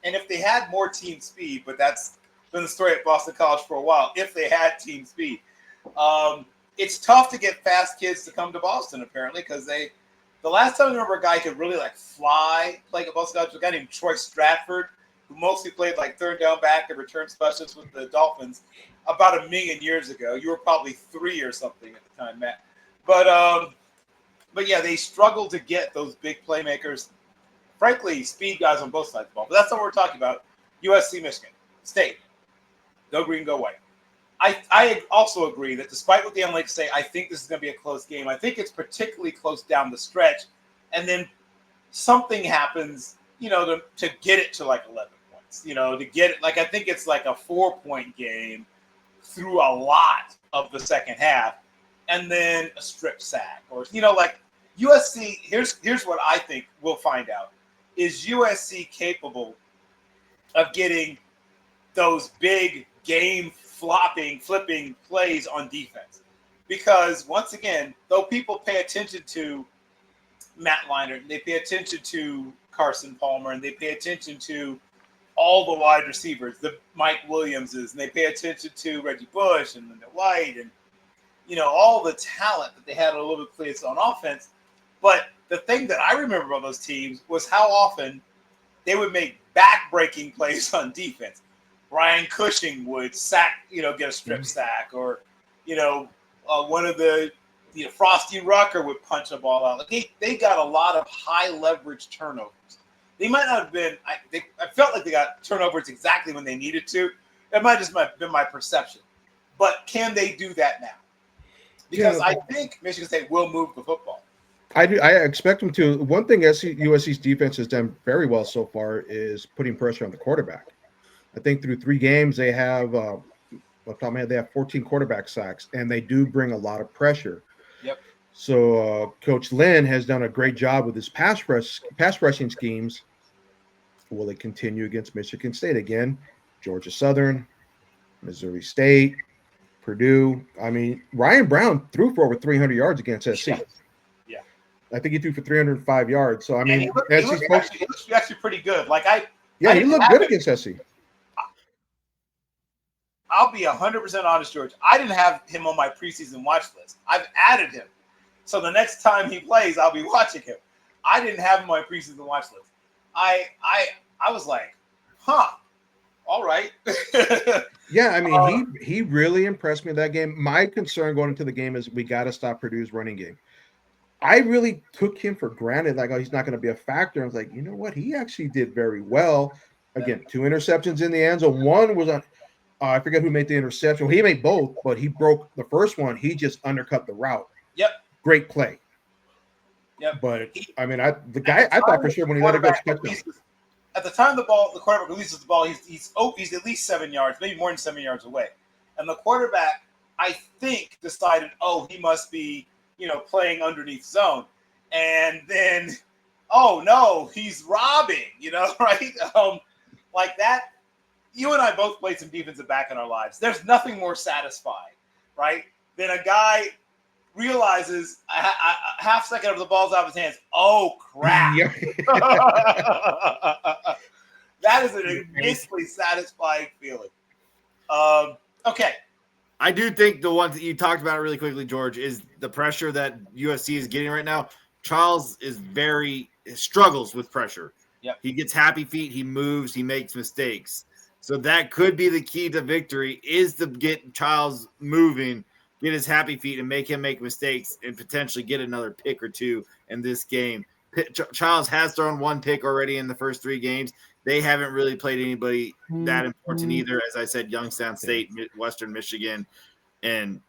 And if they had more team speed, but that's been the story at Boston College for a while, if they had team speed. It's tough to get fast kids to come to Boston, apparently, because the last time I remember a guy could really fly playing at Boston College was a guy named Troy Stratford, who mostly played third down back and return specialist with the Dolphins about 1 million years ago. You were probably 3 or something at the time, Matt. But yeah, they struggled to get those big playmakers. Frankly, speed guys on both sides of the ball. But that's not what we're talking about. USC, Michigan State. Go green, go white. I also agree that despite what the analytics say, I think this is going to be a close game. I think it's particularly close down the stretch. And then something happens, to get it to 11 points. To get it, I think it's a 4-point game through a lot of the second half. And then a strip sack. Or, USC, here's what I think we'll find out. Is USC capable of getting those big game flipping plays on defense? Because once again, though people pay attention to Matt Leinart, they pay attention to Carson Palmer, and they pay attention to all the wide receivers, the Mike Williamses, and they pay attention to Reggie Bush and Linda White, and all the talent that they had a little bit place on offense. But the thing that I remember about those teams was how often they would make back-breaking plays on defense. Brian Cushing would get a strip sack, or, one of the, Frosty Rucker would punch a ball out. They got a lot of high-leverage turnovers. They might not have been – I felt like they got turnovers exactly when they needed to. That might just have been my perception. But can they do that now? Because I think Michigan State will move the football. I do. I expect them to. One thing USC's defense has done very well so far is putting pressure on the quarterback. I think through 3 games they have, off the top of my head, they have 14 quarterback sacks, and they do bring a lot of pressure. Yep. So Coach Lynn has done a great job with his pass rushing schemes. Will it continue against Michigan State again? Georgia Southern, Missouri State, Purdue. I mean, Ryan Brown threw for over 300 yards against SC. Yeah. I think he threw for 305 yards. So, I mean, he looked actually pretty good. He looked good against SC. I'll be 100% honest, George. I didn't have him on my preseason watch list. I've added him. So the next time he plays, I'll be watching him. I didn't have him on my preseason watch list. I was like, all right. Yeah, I mean, he really impressed me in that game. My concern going into the game is we got to stop Purdue's running game. I really took him for granted, he's not going to be a factor. I was like, you know what? He actually did very well. Again, 2 interceptions in the end zone. One was on I forget who made the interception. Well, he made both, but he broke the first one. He just undercut the route. Yep. Great play. Yep. But the guy I thought for sure when he let it go touchdown. At the time the quarterback releases the ball, he's at least 7 yards, maybe more than 7 yards away. And the quarterback, I think, decided, he must be, playing underneath zone. And then, oh no, he's robbing, right? Like that. You and I both played some defensive back in our lives. There's nothing more satisfying, right, than a guy realizes a half second of the ball's out of his hands. Oh, crap. Yeah. That is an immensely satisfying feeling. Okay. I do think the ones that you talked about really quickly, George, is the pressure that USC is getting right now. Charles struggles with pressure. Yep. He gets happy feet. He moves. He makes mistakes. So that could be the key to victory, is to get Charles moving, get his happy feet, and make him make mistakes and potentially get another pick or two in this game. Charles has thrown one pick already in the first 3 games. They haven't really played anybody that important either. As I said, Youngstown State, Western Michigan, and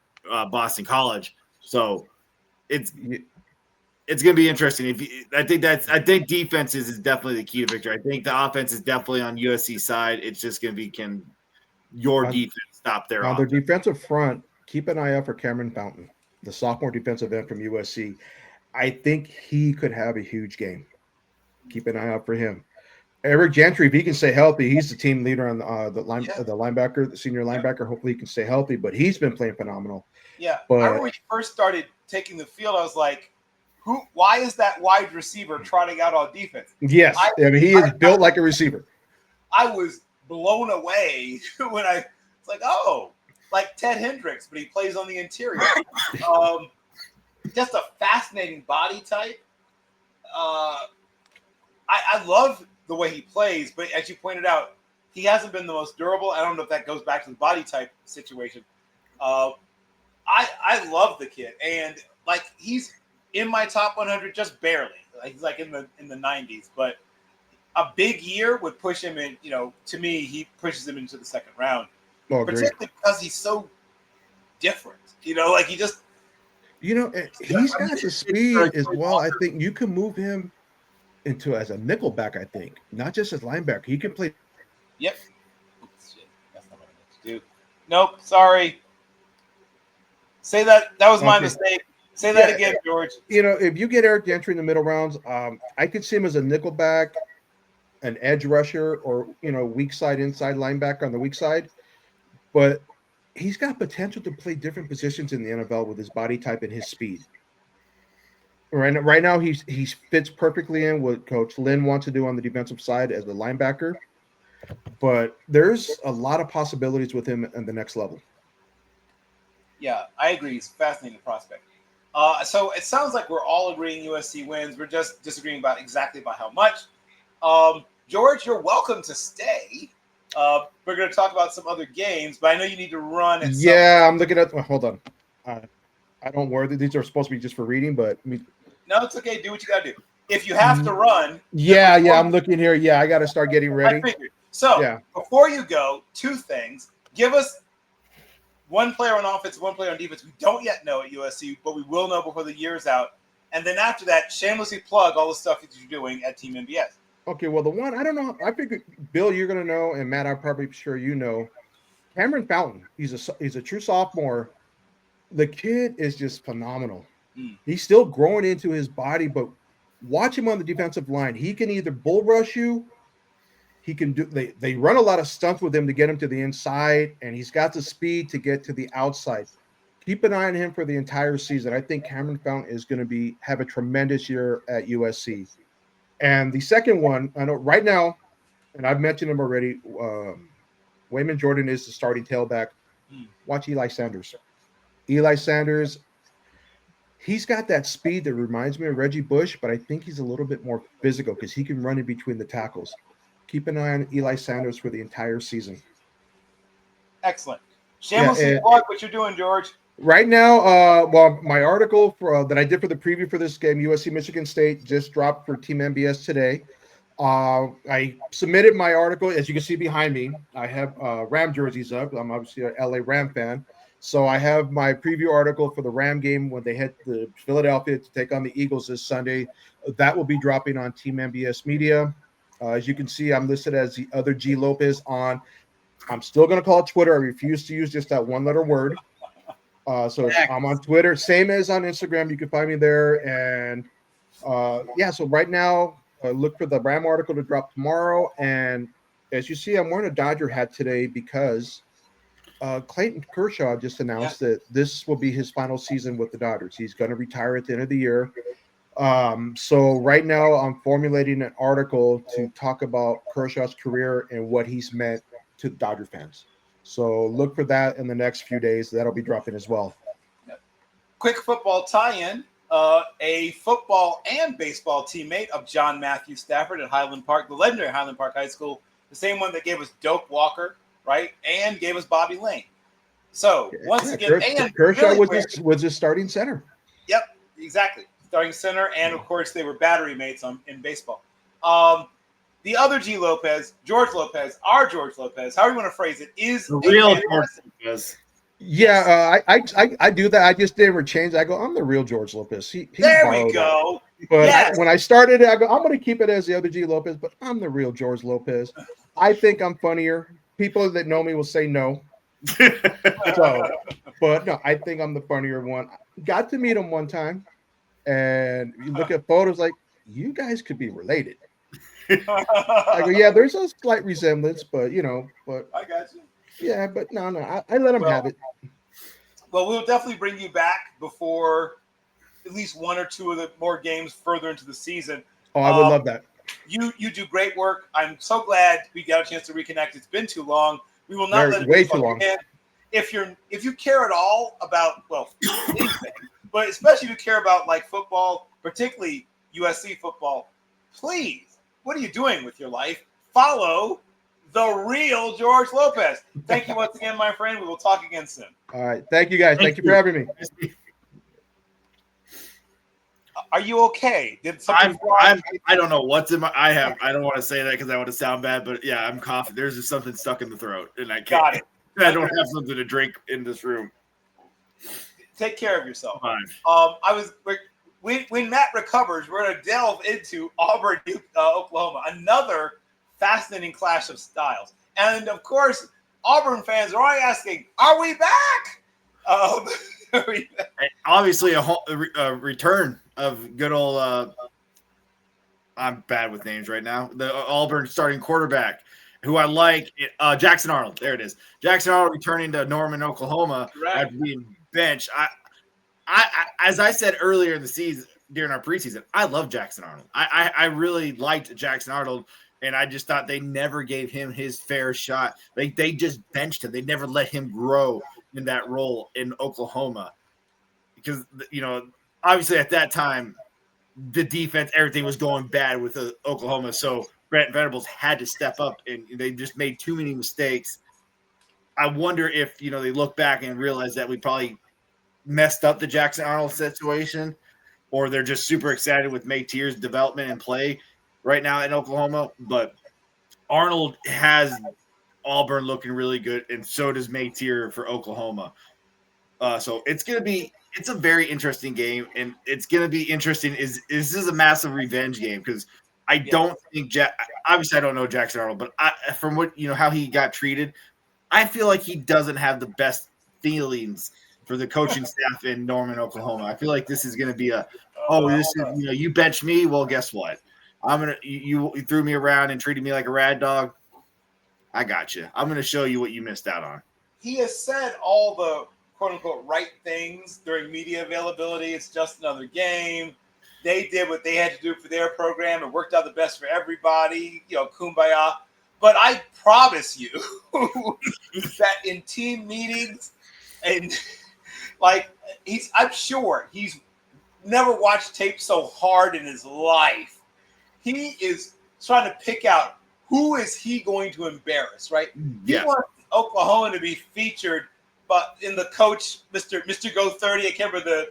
Boston College. So it's going to be interesting. I think defense is definitely the key to victory. I think the offense is definitely on USC side. It's just going to be, can your defense stop their on offense? their defensive front? Keep an eye out for Cameron Fountain, the sophomore defensive end from USC. I think he could have a huge game. Keep an eye out for him. Eric Gentry, if he can stay healthy, he's the team leader on the linebacker, the senior linebacker. Hopefully he can stay healthy, but he's been playing phenomenal. Yeah. But I remember when he first started taking the field, I was like, why is that wide receiver trotting out on defense? Yes. He is built like a receiver. I was blown away when I was like, like Ted Hendricks, but he plays on the interior. Just a fascinating body type. I love the way he plays, but as you pointed out, he hasn't been the most durable. I don't know if that goes back to the body type situation. I love the kid, and like he's in my top 100 just barely. He's like in the 90s, but a big year would push him in. To me, he pushes him into the second round, particularly because he's so different. Like he just. He's got the speed as well. I think you can move him into as a nickelback, I think, not just as linebacker. He can play. Yep. Oops, shit. That's not what I meant to do. Nope. Sorry. Say that. That was my mistake. Say that again, George. If you get Eric Gentry in the middle rounds, I could see him as a nickelback, an edge rusher, or weak side, inside linebacker on the weak side. But he's got potential to play different positions in the NFL with his body type and his speed. Right now, he fits perfectly in what Coach Lynn wants to do on the defensive side as a linebacker. But there's a lot of possibilities with him at the next level. Yeah, I agree. He's a fascinating prospect. So it sounds like we're all agreeing USC wins. We're just disagreeing about how much. George, you're welcome to stay. We're going to talk about some other games, but I know you need to run. I'm looking at. Hold on. I don't worry. These are supposed to be just for reading, but no, it's okay. Do what you got to do. If you have to run. I'm looking here. Yeah, I got to start getting ready. I figured. So before you go, 2 things. Give us one player on offense, one player on defense we don't yet know at USC, but we will know before the year's out. And then after that, shamelessly plug all the stuff that you're doing at Team MBS. Okay, well, the one, I don't know. I figured, Bill, you're going to know, and Matt, I'm probably sure you know. Cameron Fountain, he's a true sophomore. The kid is just phenomenal. He's still growing into his body, but watch him on the defensive line. He can either bull rush you. He can do. They run a lot of stunts with him to get him to the inside, and he's got the speed to get to the outside. Keep an eye on him for the entire season. I think Cameron Fountain is going to have a tremendous year at USC. And the second one, I know right now, and I've mentioned him already, Wayman Jordan is the starting tailback. Watch Eli Sanders. Eli Sanders, he's got that speed that reminds me of Reggie Bush, but I think he's a little bit more physical because he can run in between the tackles. Keep an eye on Eli Sanders for the entire season. Excellent. Shamelessly plug what you're doing, George. Right now, my article that I did for the preview for this game, USC Michigan State, just dropped for Team MBS today. I submitted my article. As you can see behind me, I have Ram jerseys up. I'm obviously an LA Ram fan. So I have my preview article for the Ram game when they head to Philadelphia to take on the Eagles this Sunday. That will be dropping on Team MBS Media. As you can see, I'm listed as the other G Lopez on. I'm still going to call it Twitter. I refuse to use just that one-letter word. I'm on Twitter, same as on Instagram. You can find me there. And so right now, look for the Ram article to drop tomorrow. And as you see, I'm wearing a Dodger hat today because Clayton Kershaw just announced that this will be his final season with the Dodgers. He's going to retire at the end of the year. So right now I'm formulating an article to talk about Kershaw's career and what he's meant to Dodger fans. So look for that in the next few days. That'll be dropping as well. Quick football tie-in. A football and baseball teammate of John Matthew Stafford at Highland Park, the legendary Highland Park High School, the same one that gave us Doak Walker, right, and gave us Bobby Lane. So once again, Kershaw was his starting center. Yep, exactly, starting center, and of course they were battery mates in baseball. The other G Lopez, George Lopez, our George Lopez, however you want to phrase it, is the real George Lopez. Yeah, I do that. I just never change. I go, I'm the real George Lopez. There we go. But when I started it, I go, I'm going to keep it as the other G Lopez, but I'm the real George Lopez. I think I'm funnier. People that know me will say no. But no, I think I'm the funnier one. Got to meet him one time, and you look at photos like, you guys could be related. I go, yeah, there's a slight resemblance, but I got you. Yeah, but no, I let him have it. Well, we'll definitely bring you back before at least one or two of the more games further into the season. Oh, I would love that. You do great work. I'm so glad we got a chance to reconnect. It's been too long. We will not let it way too long. Again. If you care at all about anything, but especially if you care about like football, particularly USC football, please, what are you doing with your life? Follow the real George Lopez. Thank you once again, my friend. We will talk again soon. All right. Thank you, guys. Thank you for having me. Are you okay? I don't know what's in my. I don't want to say that because I want to sound bad, but yeah, I'm coughing. There's just something stuck in the throat, and I can't. Got it. I don't have something to drink in this room. Take care of yourself. Fine. When Matt recovers, we're going to delve into Auburn, Oklahoma. Another fascinating clash of styles. And, of course, Auburn fans are already asking, are we back? Obviously, a return of good old I'm bad with names right now. The Auburn starting quarterback, who I like, Jackson Arnold. There it is. Jackson Arnold returning to Norman, Oklahoma after being benched. As I said earlier in the season, during our preseason, I love Jackson Arnold. I really liked Jackson Arnold. And I just thought they never gave him his fair shot. They just benched him. They never let him grow in that role in Oklahoma. Because, obviously at that time, the defense, everything was going bad with Oklahoma. So Brent Venables had to step up, and they just made too many mistakes. I wonder if, they look back and realize that we probably messed up the Jackson Arnold situation, or they're just super excited with Mateer's development and play right now in Oklahoma. But Arnold has Auburn looking really good, and so does Mateer for Oklahoma. So it's a very interesting game, and it's going to be interesting. This is a massive revenge game because I don't think obviously I don't know Jackson Arnold, but from what how he got treated, I feel like he doesn't have the best feelings for the coaching staff in Norman, Oklahoma. I feel like this is going to be you bench me. Well, guess what? You threw me around and treated me like a rad dog. I got you. I'm going to show you what you missed out on. He has said all the quote unquote right things during media availability. It's just another game. They did what they had to do for their program. It worked out the best for everybody. Kumbaya. But I promise you that in team meetings and I'm sure he's never watched tape so hard in his life. He is trying to pick out who is he going to embarrass, right? Yeah. He wants Oklahoma to be featured, but in the coach, Mr. Go 30, I can't remember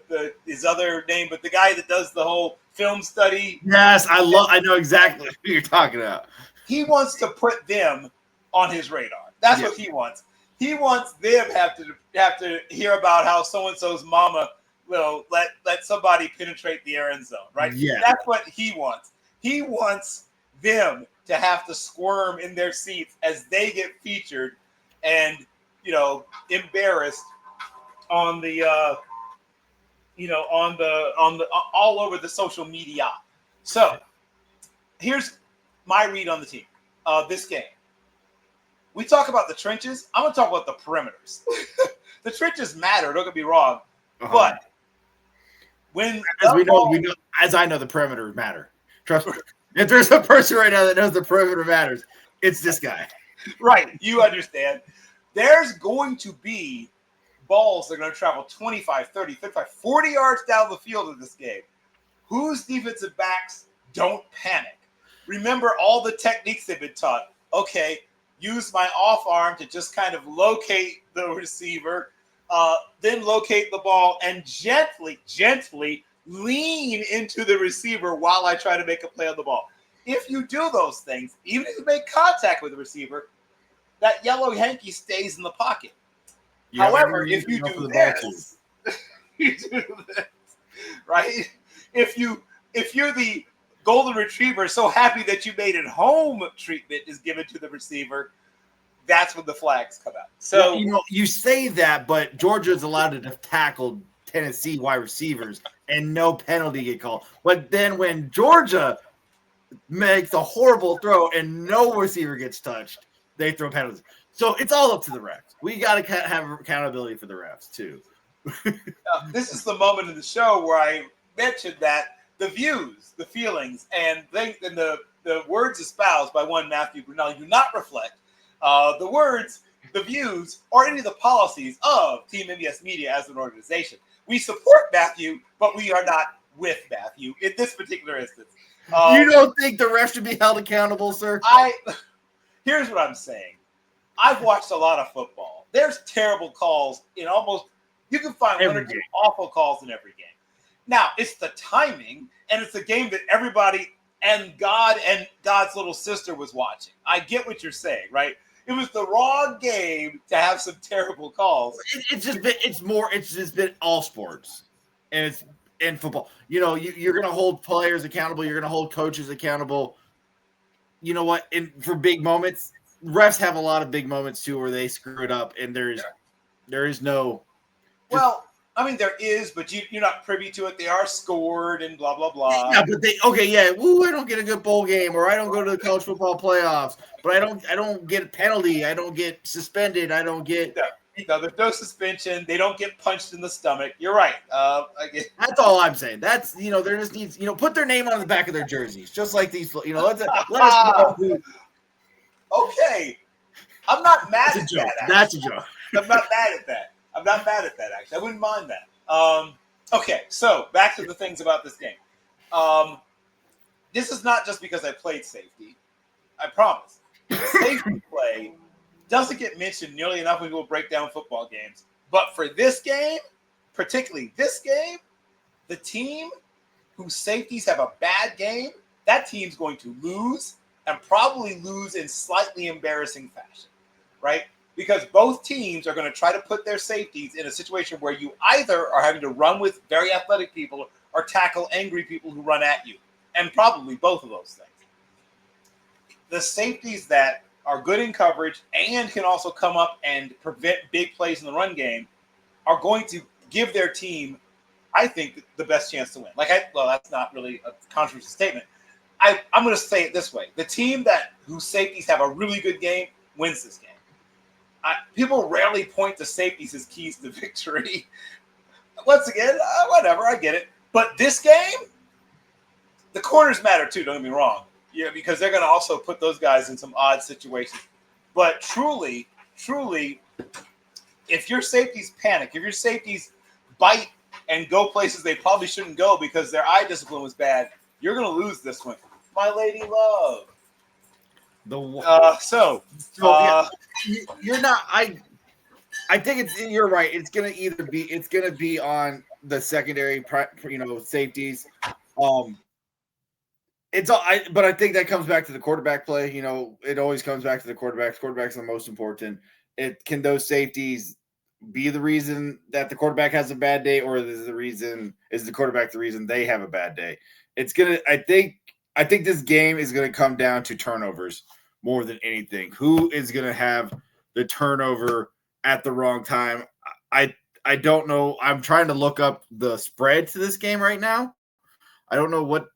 his other name, but the guy that does the whole film study. Yes, I know exactly who you're talking about. He wants to put them on his radar. That's what he wants. He wants them have to hear about how so and so's mama will let somebody penetrate the end zone, right? Yeah. That's what he wants. He wants them to have to squirm in their seats as they get featured and embarrassed on the all over the social media. So here's my read on the team. This game. We talk about the trenches. I'm going to talk about the perimeters. The trenches matter. Don't get me wrong, but when as I know, the perimeters matter. Trust me. If there's a person right now that knows the perimeter matters, it's this guy. Right. You understand. There's going to be balls that are going to travel 25, 30, 35, 40 yards down the field in this game. Whose defensive backs don't panic? Remember all the techniques they've been taught. Okay, use my off arm to just kind of locate the receiver, then locate the ball and gently lean into the receiver while I try to make a play on the ball. If you do those things, even if you make contact with the receiver, that yellow hanky stays in the pocket. However, if you do this, right? If you're the golden retriever so happy that you made it home treatment is given to the receiver, that's when the flags come out. So you say that, but Georgia's allowed to tackle Tennessee wide receivers and no penalty get called. But then when Georgia makes a horrible throw and no receiver gets touched, they throw penalties. So it's all up to the refs. We got to have accountability for the refs too. This is the moment in the show where I mentioned that the views, the feelings, and the words espoused by one Matthew Brunel do not reflect the words, the views, or any of the policies of Team MBS Media as an organization. We support Matthew, but we are not with Matthew in this particular instance. You don't think the refs should be held accountable, sir? Here's what I'm saying. I've watched a lot of football. There's terrible calls in almost – you can find one or two awful calls in every game. Now, it's the timing, and it's a game that everybody and God's little sister was watching. I get what you're saying, right? It was the wrong game to have some terrible calls. It's just been all sports, and it's in football. You're going to hold players accountable. You're going to hold coaches accountable. You know what? For big moments, refs have a lot of big moments too where they screw it up, and there is no. Well, I mean, there is, but you're not privy to it. They are scored and blah, blah, blah. Yeah, but I don't get a good bowl game, or I don't go to the college football playoffs, but I don't get a penalty. I don't get suspended. I don't get. No, there's no suspension. They don't get punched in the stomach. You're right. That's all I'm saying. That's, there just needs, put their name on the back of their jerseys, just like these, let us know who. Okay. I'm not mad at that. That's a joke. I'm not mad at that. Actually. I wouldn't mind that. Okay, so back to the things about this game. This is not just because I played safety. I promise. Safety play doesn't get mentioned nearly enough when people break down football games. But for this game, particularly this game, the team whose safeties have a bad game, that team's going to lose and probably lose in slightly embarrassing fashion, right? Because both teams are going to try to put their safeties in a situation where you either are having to run with very athletic people or tackle angry people who run at you, and probably both of those things. The safeties that are good in coverage and can also come up and prevent big plays in the run game are going to give their team, I think, the best chance to win. That's not really a controversial statement. I'm going to say it this way. The team whose safeties have a really good game wins this game. People rarely point to safeties as keys to victory. Once again, whatever, I get it. But this game, the corners matter too, don't get me wrong. Yeah, because they're going to also put those guys in some odd situations. But truly, if your safeties panic, if your safeties bite and go places they probably shouldn't go because their eye discipline was bad, you're going to lose this one. My lady love. You're not. I think you're right. It's gonna be on the secondary, safeties. But I think that comes back to the quarterback play. It always comes back to the quarterbacks. Quarterbacks are the most important. Can those safeties be the reason that the quarterback has a bad day, or is the quarterback the reason they have a bad day? I think this game is gonna come down to turnovers more than anything. Who is gonna have the turnover at the wrong time? I don't know. I'm trying to look up the spread to this game right now. I don't know what.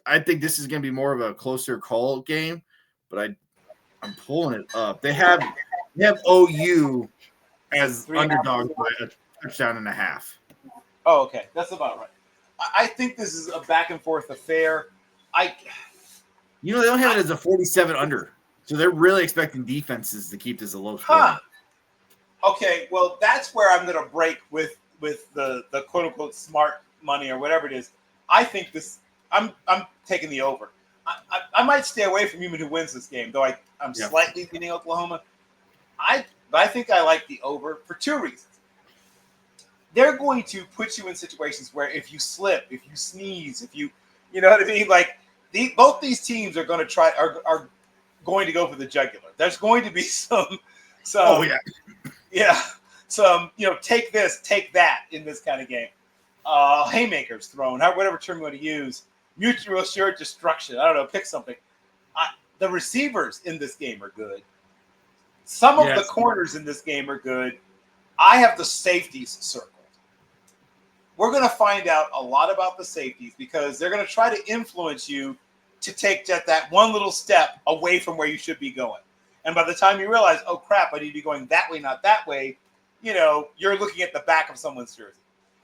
I think this is going to be more of a closer call game, but I'm pulling it up. They have OU as underdogs by a touchdown and a half. Oh, okay, that's about right. I think this is a back and forth affair. They don't have it as a 47 under, so they're really expecting defenses to keep this a low score. Okay, well, that's where I'm going to break with the quote unquote smart money or whatever it is. I think this. I'm taking the over. I might stay away from human who wins this game, though I'm slightly leaning Oklahoma. But I think I like the over for two reasons. They're going to put you in situations where if you slip, if you sneeze, if you know what I mean, like both these teams are going to are going to go for the jugular. There's going to be some some take this, take that in this kind of game. Haymakers thrown, whatever term you want to use. Mutual assured destruction. I don't know. Pick something. The receivers in this game are good. Some of the corners in this game are good. I have the safeties circled. We're going to find out a lot about the safeties because they're going to try to influence you to take that one little step away from where you should be going. And by the time you realize, oh, crap, I need to be going that way, not that way, you're looking at the back of someone's jersey.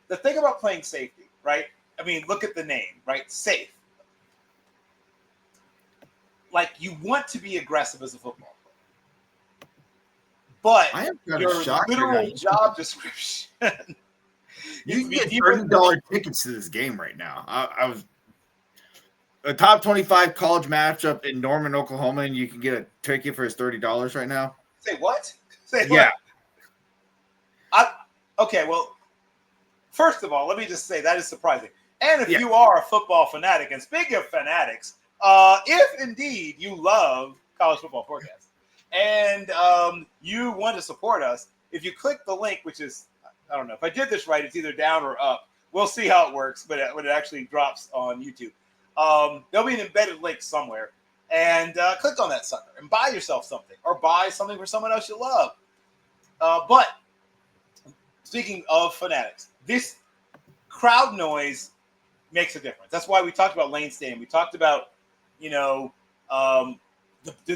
The thing about playing safety, right? I mean, look at the name, right? Safe. Like, you want to be aggressive as a football player. But your literal job description. You can get $30 tickets to this game right now. I was a top 25 college matchup in Norman, Oklahoma, and you can get a ticket for $30 right now. Say what? Say what? Okay, well, first of all, let me just say that is surprising. And if you are a football fanatic, and speaking of fanatics, if indeed you love College Football Forecast and you want to support us, if you click the link, which is, I don't know, if I did this right, it's either down or up. We'll see how it works, but when it actually drops on YouTube. There'll be an embedded link somewhere. And click on that sucker and buy yourself something or buy something for someone else you love. But speaking of fanatics, this crowd noise makes a difference. That's why we talked about Lane Stadium. We talked about, the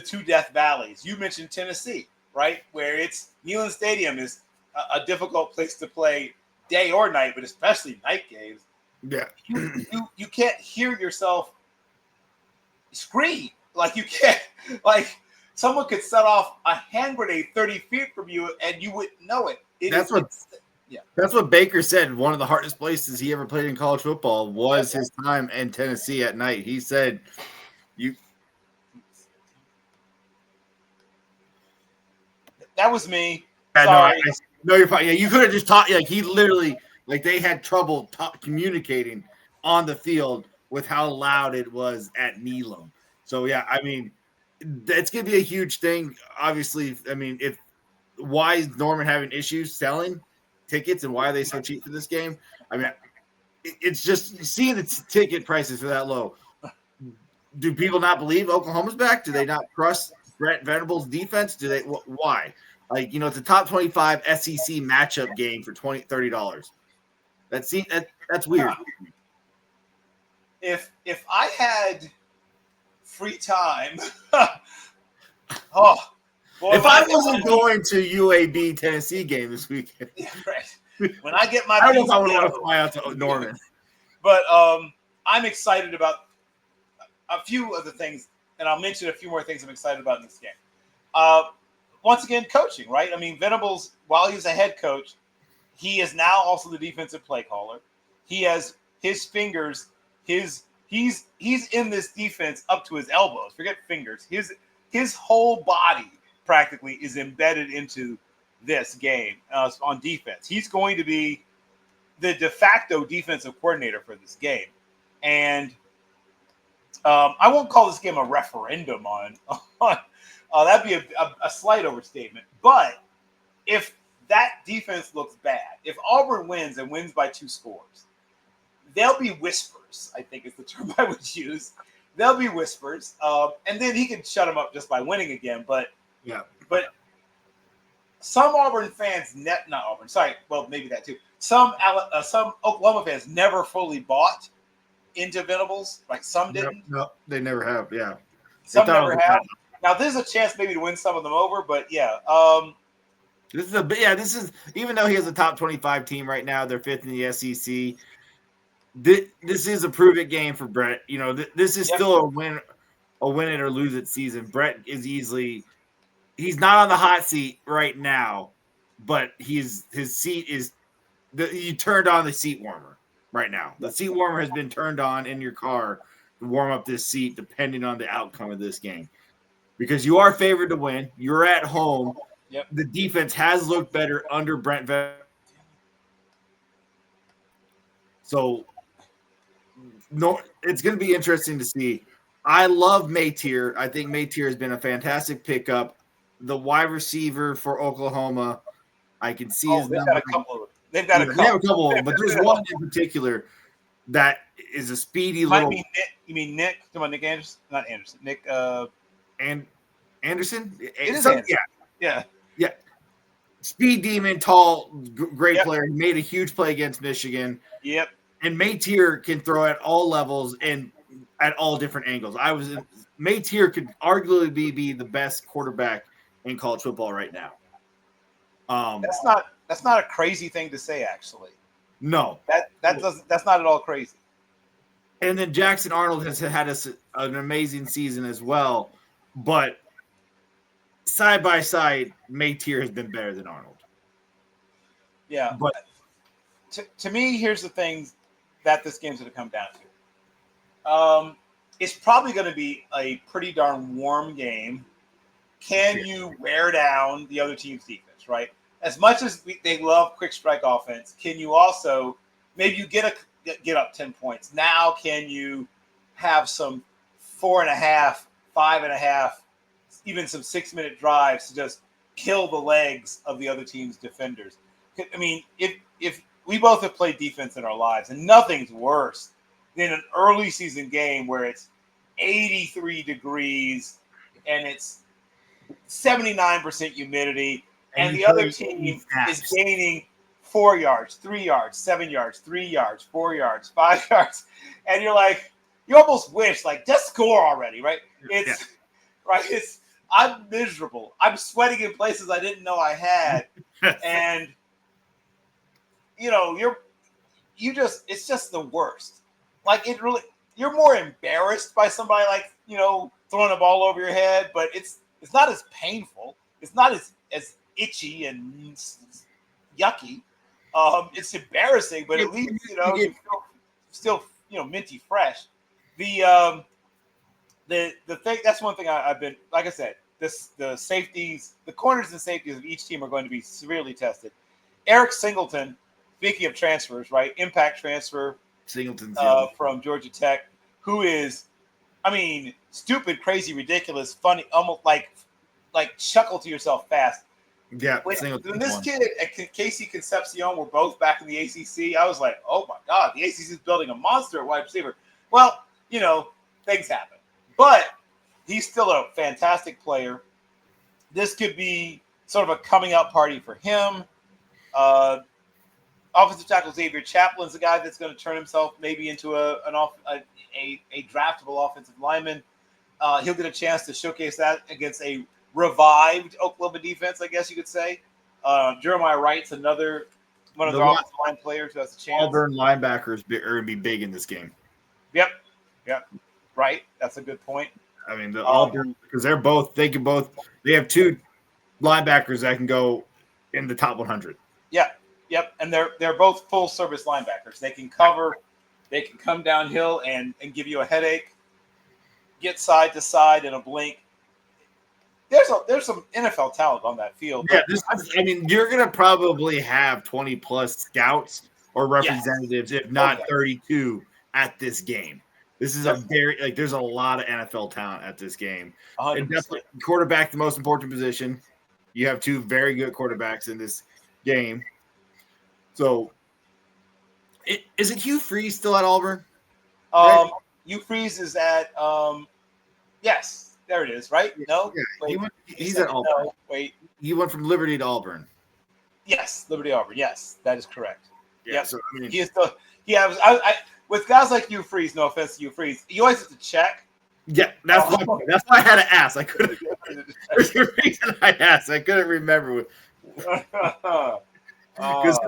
two Death Valleys. You mentioned Tennessee, right? Where Neyland Stadium is a difficult place to play day or night, but especially night games. Yeah. You can't hear yourself scream. Like you can't, like someone could set off a hand grenade 30 feet from you and you wouldn't know it. That's what Baker said. One of the hardest places he ever played in college football was his time in Tennessee at night. He said, That was me. Sorry. No, you're fine. Yeah, you could have just taught. Like he literally, like they had trouble communicating on the field with how loud it was at Neelam. So yeah, I mean, that's gonna be a huge thing. Obviously, I mean, why is Norman having issues selling tickets and why are they so cheap for this game? I mean, it's just seeing the ticket prices are that low. Do people not believe Oklahoma's back? Do they not trust Brent Venables' defense? Do they? Why? Like, it's a top 25 SEC matchup game for $30. That's weird. If I had free time, if I wasn't going to UAB Tennessee game this weekend, right. When I get my, I don't know if I would want to fly out to Norman. But I'm excited about a few of the things, and I'll mention a few more things I'm excited about in this game. Once again, coaching, right? I mean, Venables, while he's a head coach, he is now also the defensive play caller. He has his fingers, he's in this defense up to his elbows. Forget fingers. His whole body practically is embedded into this game on defense. He's going to be the de facto defensive coordinator for this game. And I won't call this game a referendum on that'd be a slight overstatement. But if that defense looks bad, if Auburn wins and wins by 2 scores, there'll be whispers, I think is the term I would use. There'll be whispers. And then he can shut them up just by winning again. But some Auburn fans, not Auburn, sorry, well, maybe that too. Some Oklahoma fans never fully bought into Venables. Like some didn't. No, they never have. Yeah. Some never have. Now, there's a chance maybe to win some of them over, but yeah. This is even though he has a top 25 team right now, they're 5th in the SEC. This is a prove-it game for Brent. You know, this is still a win it or lose it season. Brent is he's not on the hot seat right now, but his seat is you turned on the seat warmer right now. The seat warmer has been turned on in your car to warm up this seat, depending on the outcome of this game, because you are favored to win. You're at home. Yep. The defense has looked better under Brent. So, no, it's going to be interesting to see. I love Maytier. I think Maytier has been a fantastic pickup. The wide receiver for Oklahoma, I can see his number. They've got a couple of them, but there's one in particular that is a speedy little. You mean Nick? Come on, Nick Anderson? Not Anderson. Nick. And Anderson? It is Anderson. Yeah. Speed demon, tall, great player. He made a huge play against Michigan. Yep. And Maytier can throw at all levels and at all different angles. Maytier could arguably be the best quarterback in college football right now. That's not a crazy thing to say, actually. No. That's not at all crazy. And then Jackson Arnold has had an amazing season as well, but side by side, Maytier has been better than Arnold. Yeah, but to me, here's the things that this game's going to come down to. It's probably going to be a pretty darn warm game. Can you wear down the other team's defense, right? As much as they love quick strike offense, can you also maybe you get up 10 points? Now can you have some 4.5, 5.5, even some 6-minute drives to just kill the legs of the other team's defenders? I mean, if we both have played defense in our lives, and nothing's worse than an early season game where it's 83 degrees and it's 79% humidity, and the other team is gaining 4 yards, 3 yards, 7 yards, 3 yards, 4 yards, 5 yards, and you're like, you almost wish, like, just score already, right? I'm miserable. I'm sweating in places I didn't know I had, and it's just the worst. Like, you're more embarrassed by somebody like, throwing a ball over your head, but it's not as painful. It's not as itchy and yucky. It's embarrassing, but at least, you still minty fresh. The thing, that's one thing I've been, like I said, the safeties, the corners and safeties of each team are going to be severely tested. Eric Singleton, speaking of transfers, right? Impact transfer from Georgia Tech, who is, stupid, crazy, ridiculous, funny, almost like chuckle to yourself fast. Yeah. When this kid and Casey Concepcion were both back in the ACC, I was like, oh my God, the ACC is building a monster at wide receiver. Well, things happen. But he's still a fantastic player. This could be sort of a coming out party for him. Offensive tackle Xavier Chaplin's a guy that's going to turn himself maybe into a draftable offensive lineman. He'll get a chance to showcase that against a revived Oklahoma defense, I guess you could say. Jeremiah Wright's another one of the offensive line players who has a chance. Auburn linebackers are going to be big in this game. Yep. Right. That's a good point. The Auburn, because they have 2 linebackers that can go in the top 100. Yep. And they're both full service linebackers. They can cover, they can come downhill and give you a headache, get side to side in a blink. There's some NFL talent on that field. Yeah, you're going to probably have 20 plus scouts or representatives, if not 32 at this game. This is there's a lot of NFL talent at this game. 100%. And definitely quarterback, the most important position. You have two very good quarterbacks in this game. So, is it Hugh Freeze still at Auburn? Right? Hugh Freeze is at yes, there it is. Right? No, yeah, wait, he's at Auburn. No, wait. He went from Liberty to Auburn. Yes, Liberty Auburn. Yes, that is correct. Yeah, yep. So I mean, he is still. I with guys like Hugh Freeze. No offense to Hugh Freeze, you always have to check. Yeah, that's why I had to ask. I couldn't. There's a reason I asked. I couldn't remember. Because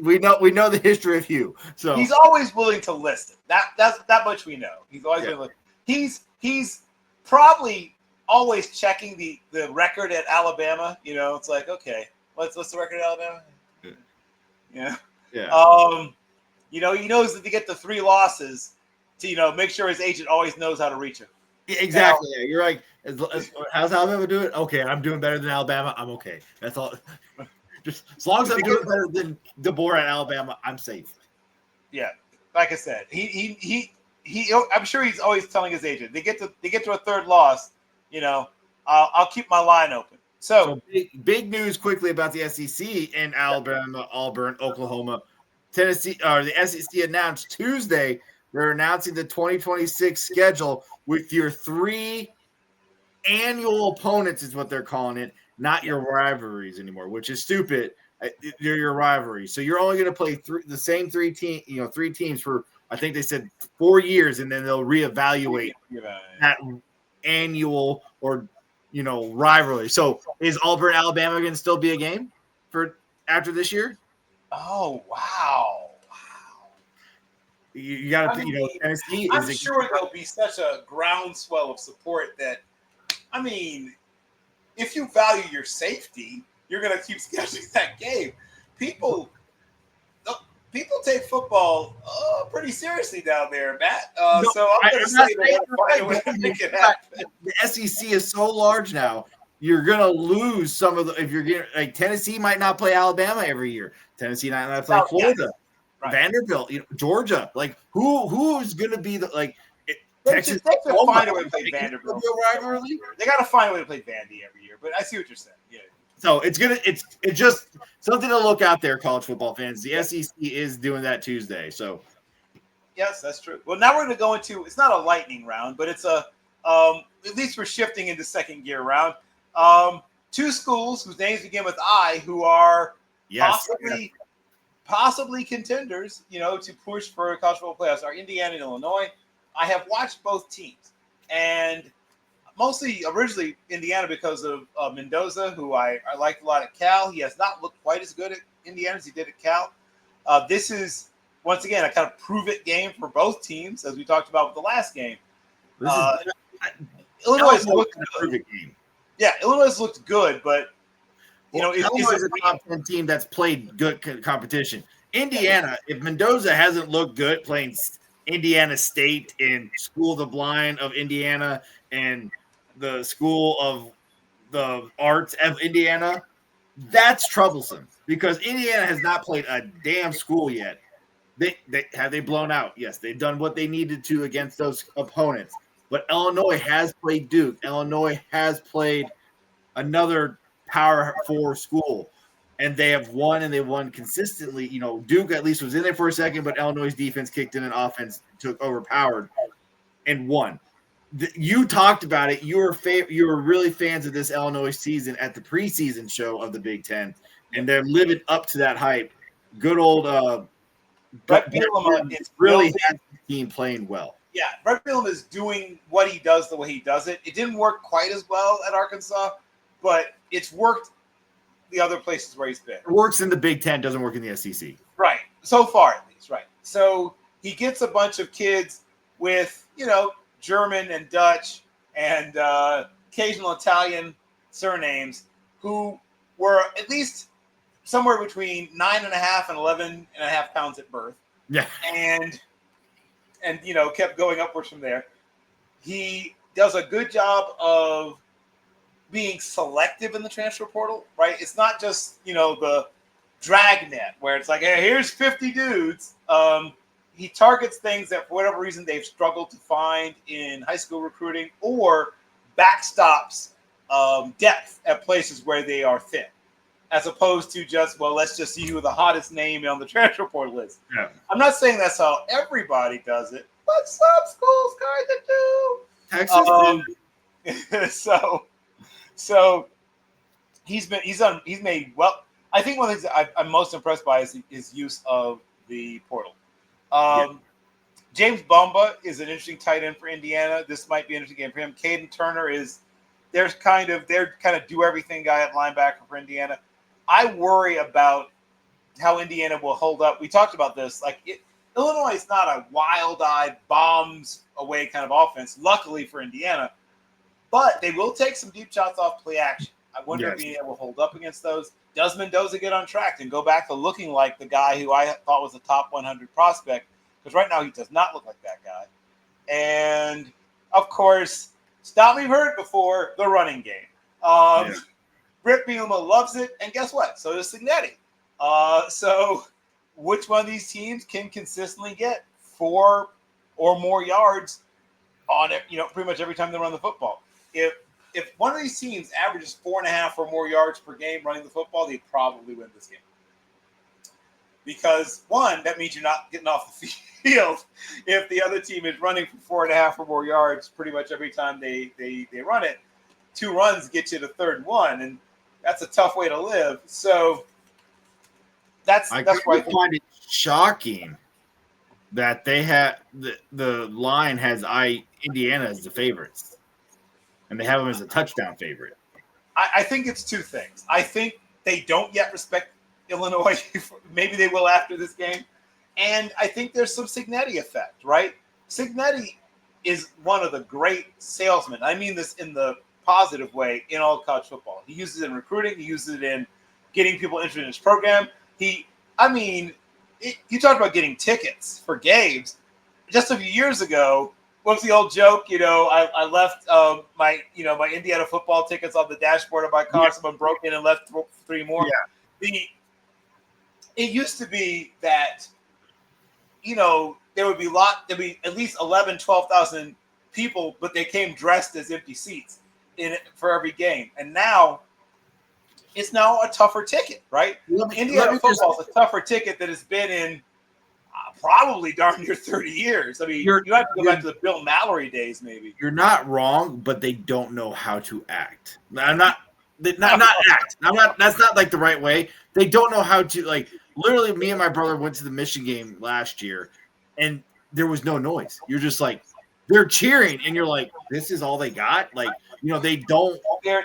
we know the history of Hugh. So he's always willing to listen. That much we know. He's always willing. He's probably always checking the record at Alabama. You know, it's like, okay, what's the record at Alabama? Yeah. You know, he knows that to get the 3 losses, to make sure his agent always knows how to reach him. Yeah, exactly. Now, you're right. How's Alabama doing? Okay, I'm doing better than Alabama. I'm okay. That's all. Just as long as I'm doing better than DeBoer at Alabama, I'm safe. Yeah, like I said, he I'm sure he's always telling his agent, they get to a 3rd loss, I'll keep my line open. So big news quickly about the SEC in Alabama, Auburn, Oklahoma, Tennessee. The SEC announced Tuesday they're announcing the 2026 schedule with your 3 annual opponents is what they're calling it, not your rivalries anymore, which is stupid. They're your rivalries. So you're only going to play the same 3 teams for, I think they said 4 years, and then they'll reevaluate that annual or rivalry. So is Auburn, Alabama going to still be a game for after this year? Oh, wow. You got to, Tennessee. I'm sure there'll be such a groundswell of support that, if you value your safety, you're going to keep scheduling that game. People take football pretty seriously down there, Matt. So I'm going to say that make it happen. The SEC is so large now. You're going to lose some of the. If you're getting like Tennessee might not play Alabama every year. Tennessee might not play Florida, yes. Right. Vanderbilt, Georgia. Like who's going to be the like? Texas. They have to find a way to play Vanderbilt. They got to find a way to play Vandy every year. But I see what you're saying. Yeah. So it's just something to look out there, college football fans. The SEC is doing that Tuesday. So yes, that's true. Well, now we're going to go into, it's not a lightning round, but it's a at least we're shifting into second gear round. 2 schools whose names begin with I, who are possibly contenders, to push for college football playoffs, are Indiana and Illinois. I have watched both teams, and mostly originally Indiana because of Mendoza, who I liked a lot at Cal. He has not looked quite as good at Indiana as he did at Cal. This is, once again, a kind of prove-it game for both teams, as we talked about with the last game. Illinois looked good. Yeah, Illinois looked good, but Illinois is a top 10 team that's played good competition. Indiana, if Mendoza hasn't looked good playing Indiana State and School of the Blind of Indiana and the School of the Arts of Indiana, that's troublesome because Indiana has not played a damn school yet. They blown out? Yes, they've done what they needed to against those opponents. But Illinois has played Duke. Illinois has played another Power 4 school. And they have won, and they won consistently. Duke at least was in there for a second, but Illinois' defense kicked in and offense took overpowered and won. You talked about it. You were really fans of this Illinois season at the preseason show of the Big Ten, and they're living up to that hype. Good old Brett Bielema is really has the team playing well. Yeah, Brett Bielema is doing what he does the way he does it. It didn't work quite as well at Arkansas, but it's worked the other places where he's been. It works in the Big Ten, doesn't work in the SEC. Right. So far, at least. Right. So he gets a bunch of kids with, German and Dutch and occasional Italian surnames who were at least somewhere between 9.5 and 11.5 pounds at birth. Yeah. And kept going upwards from there. He does a good job of being selective in the transfer portal, right? It's not just, the dragnet where it's like, hey, here's 50 dudes. He targets things that for whatever reason they've struggled to find in high school recruiting or backstops depth at places where they are thin, as opposed to just, well, let's just see who the hottest name on the transfer portal is. Yeah. I'm not saying that's how everybody does it, but some schools kind of do. Texas So he's made well. I think one of the things I'm most impressed by is his use of the portal. James Bumba is an interesting tight end for Indiana. This might be an interesting game for him. Caden Turner is their kind of do everything guy at linebacker for Indiana. I worry about how Indiana will hold up. We talked about this. Illinois is not a wild-eyed, bombs away kind of offense, luckily for Indiana, but they will take some deep shots off play action. I wonder if Indiana will hold up against those. Does Mendoza get on track and go back to looking like the guy who I thought was a top 100 prospect? Because right now he does not look like that guy. And, of course, stop me, heard it before, the running game. Britt Bielema loves it, and guess what? So does Signetti. So which one of these teams can consistently get 4 or more yards on it, pretty much every time they run the football? If one of these teams averages 4.5 or more yards per game running the football, they probably win this game. Because, one, that means you're not getting off the field if the other team is running for 4.5 or more yards pretty much every time they run it. 2 runs get you to 3rd and 1, and that's a tough way to live. So that's why I find it shocking that they have the line has Indiana as the favorites. And they have them as a touchdown favorite. I think it's 2 things. I think they don't yet respect Illinois. Maybe they will after this game. And I think there's some Signetti effect, right? Signetti is one of the great salesmen. I mean this in the positive way in all college football. He uses it in recruiting. He uses it in getting people interested in his program. You talked about getting tickets for games. Just a few years ago, what's the old joke? I left my Indiana football tickets on the dashboard of my car. Yeah. Someone broke in and left 3 more. Yeah. It used to be that, there'd be at least 11, 12,000 people, but they came dressed as empty seats for every game. And now it's now a tougher ticket, right? Indiana football is a tougher ticket that has been in probably darn near 30 years. I mean, you have to go back to the Bill Mallory days, maybe. You're not wrong, but they don't know how to act. Not act. That's not like the right way. They don't know how to literally. Me and my brother went to the Michigan game last year, and there was no noise. You're just like, they're cheering, and you're like, this is all they got. They don't. They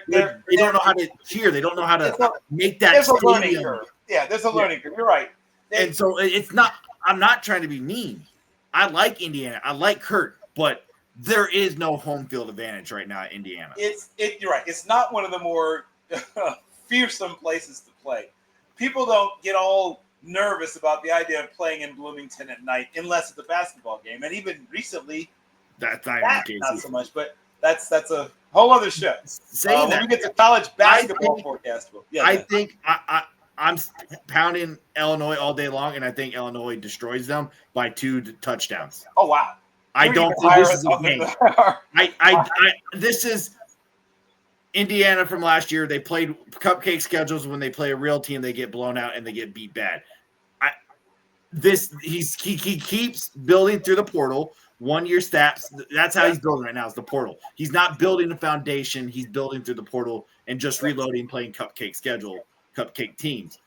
don't know how to cheer. They don't know how to make that. There's a learning curve. Yeah, there's a learning curve. You're right. And so it's not. I'm not trying to be mean. I like Indiana. I like Kurt, but there is no home field advantage right now at Indiana. You're right. It's not one of the more fearsome places to play. People don't get all nervous about the idea of playing in Bloomington at night unless it's a basketball game. And even recently, not so much. But that's a whole other show. When we get to college basketball forecast. Yeah, I think I'm pounding Illinois all day long, and I think Illinois destroys them by 2 touchdowns. Oh, wow. I don't think this is a game. This is Indiana from last year. They played cupcake schedules. When they play a real team, they get blown out and they get beat bad. He keeps building through the portal. 1-year stats. That's how he's building right now, is the portal. He's not building a foundation. He's building through the portal and just reloading, playing cupcake schedule. Cupcake teams.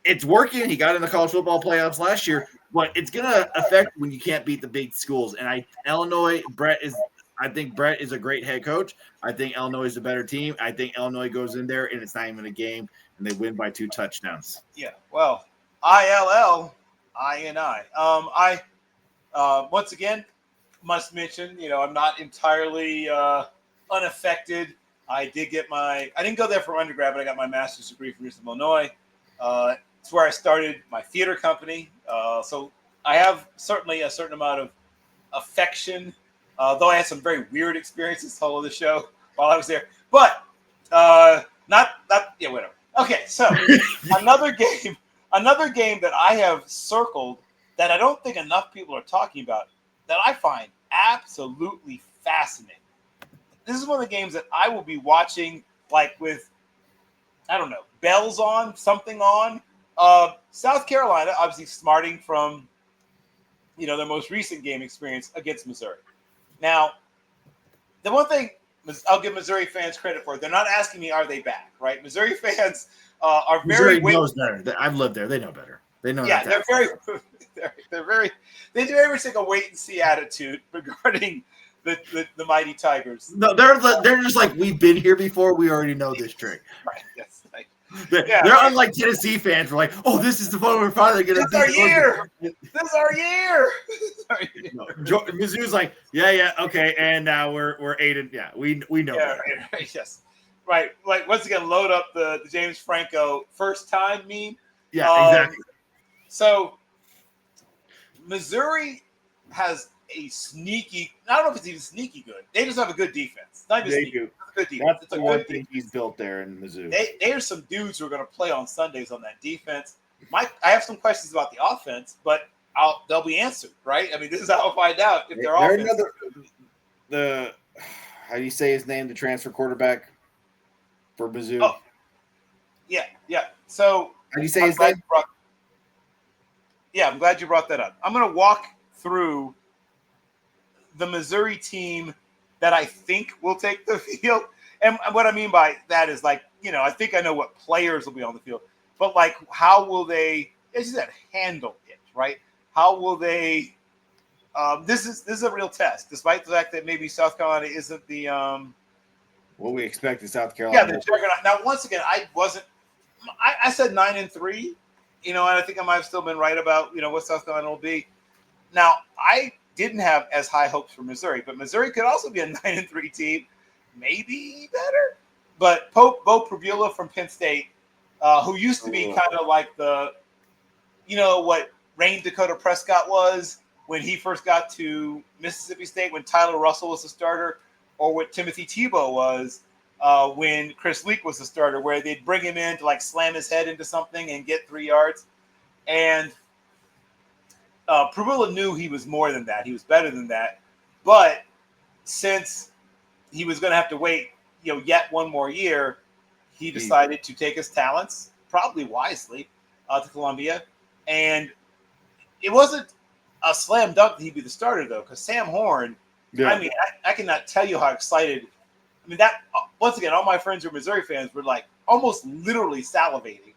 It's working. He got in the college football playoffs last year, but it's going to affect when you can't beat the big schools. And I think Brent is a great head coach. I think Illinois is a better team. I think Illinois goes in there and it's not even a game and they win by 2 touchdowns. Yeah. Well, ILL, INI. Once again, must mention, I'm not entirely unaffected. I didn't go there for undergrad, but I got my master's degree from University of Illinois. It's where I started my theater company. So I have certainly a certain amount of affection, though I had some very weird experiences all of the show while I was there. But whatever. Okay, so another game that I have circled that I don't think enough people are talking about that I find absolutely fascinating. this is one of the games that I will be watching, like with, I don't know, bells on, something on. South Carolina, obviously smarting from, their most recent game experience against Missouri. Now, the one thing I'll give Missouri fans credit for, they're not asking me, are they back, right? Missouri fans are very... Missouri knows better. I've lived there. They know better. They know. Yeah, they're very... They do every single wait-and-see attitude regarding the mighty Tigers. No, they're just like, we've been here before. We already know this trick. Right, yes. They're unlike Tennessee fans. We're like, oh, this is the one we're finally going to. This is our year. This is our year. No, Mizzou's like, yeah, okay, and now we're 8 yeah, we know. Yeah, right, yes, right. Like once again, load up the James Franco first time meme. Yeah, exactly. So Missouri has a sneaky. I don't know if it's even sneaky good. They just have a good defense. Not even sneaky. Do. Good defense. That's the one thing he's built there in Mizzou. There's some dudes who are going to play on Sundays on that defense. I have some questions about the offense, but they'll be answered, right? I mean, this is how I'll find out if they're offense. How do you say his name? The transfer quarterback for Mizzou. Oh, yeah. So how do you say his name? I'm glad you brought that up. I'm going to walk through the Missouri team that I think will take the field. And what I mean by that is like, I think I know what players will be on the field, but like, how will they, as you said, handle it, right? How will they, this is a real test, despite the fact that maybe South Carolina isn't the, what we expect in South Carolina. Yeah, the juggernaut. Now, once again, I said 9-3, and I think I might have still been right about, what South Carolina will be. Now, I didn't have as high hopes for Missouri, but Missouri could also be a 9-3 team, maybe better. But Bo Prabula from Penn State, who used to be kind of like the, what Rain Dakota Prescott was when he first got to Mississippi State, when Tyler Russell was the starter, or what Timothy Tebow was when Chris Leak was the starter, where they'd bring him in to like slam his head into something and get 3 yards. And Prabula knew he was more than that. He was better than that. But since he was going to have to wait, yet one more year, he decided to take his talents, probably wisely, to Columbia. And it wasn't a slam dunk that he'd be the starter, though, because Sam Horn, I mean, I cannot tell you how excited. I mean, that once again, all my friends who are Missouri fans were like almost literally salivating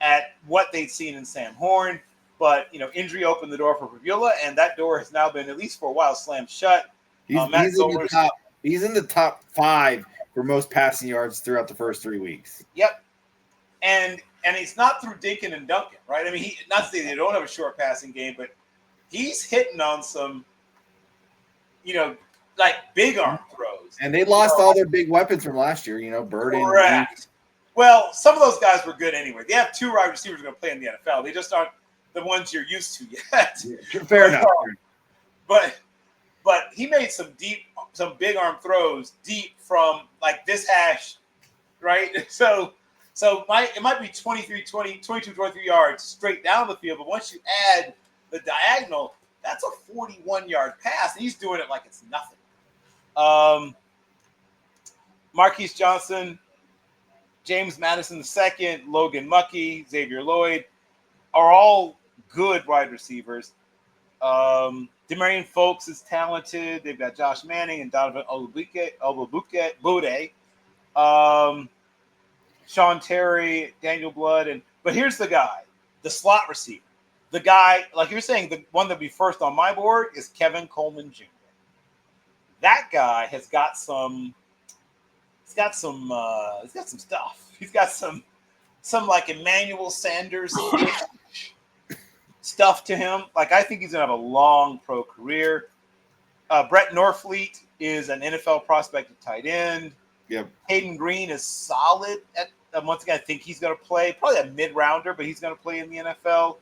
at what they'd seen in Sam Horn. But, injury opened the door for Prabula, and that door has now been, at least for a while, slammed shut. He's in the top 5 for most passing yards throughout the first 3 weeks. Yep. And it's not through dinking and dunking, right? I mean, not to say they don't have a short passing game, but he's hitting on some, like big arm throws. And they lost all their big weapons from last year, Burden. Correct. Well, some of those guys were good anyway. They have 2 wide receivers going to play in the NFL. They just aren't the ones you're used to yet. Yeah, fair enough. But he made some big arm throws deep from like this hash, right? So it might be 22, 23 yards straight down the field, but once you add the diagonal, that's a 41-yard pass, and he's doing it like it's nothing. Marquise Johnson, James Madison II, Logan Muckey, Xavier Lloyd are all good wide receivers. Demarion Folks is talented. They've got Josh Manning and Donovan Olabode. Sean Terry, Daniel Blood. But here's the guy, the slot receiver. The guy, like you're saying, the one that'll be first on my board is Kevin Coleman Jr. That guy has got some. He's got some stuff. He's got some like Emmanuel Sanders stuff to him. Like, I think he's gonna have a long pro career. Brett Norfleet is an NFL prospect at tight end. Yep. Hayden Green is solid at. Once again, I think he's going to play, probably a mid-rounder, but he's going to play in the NFL.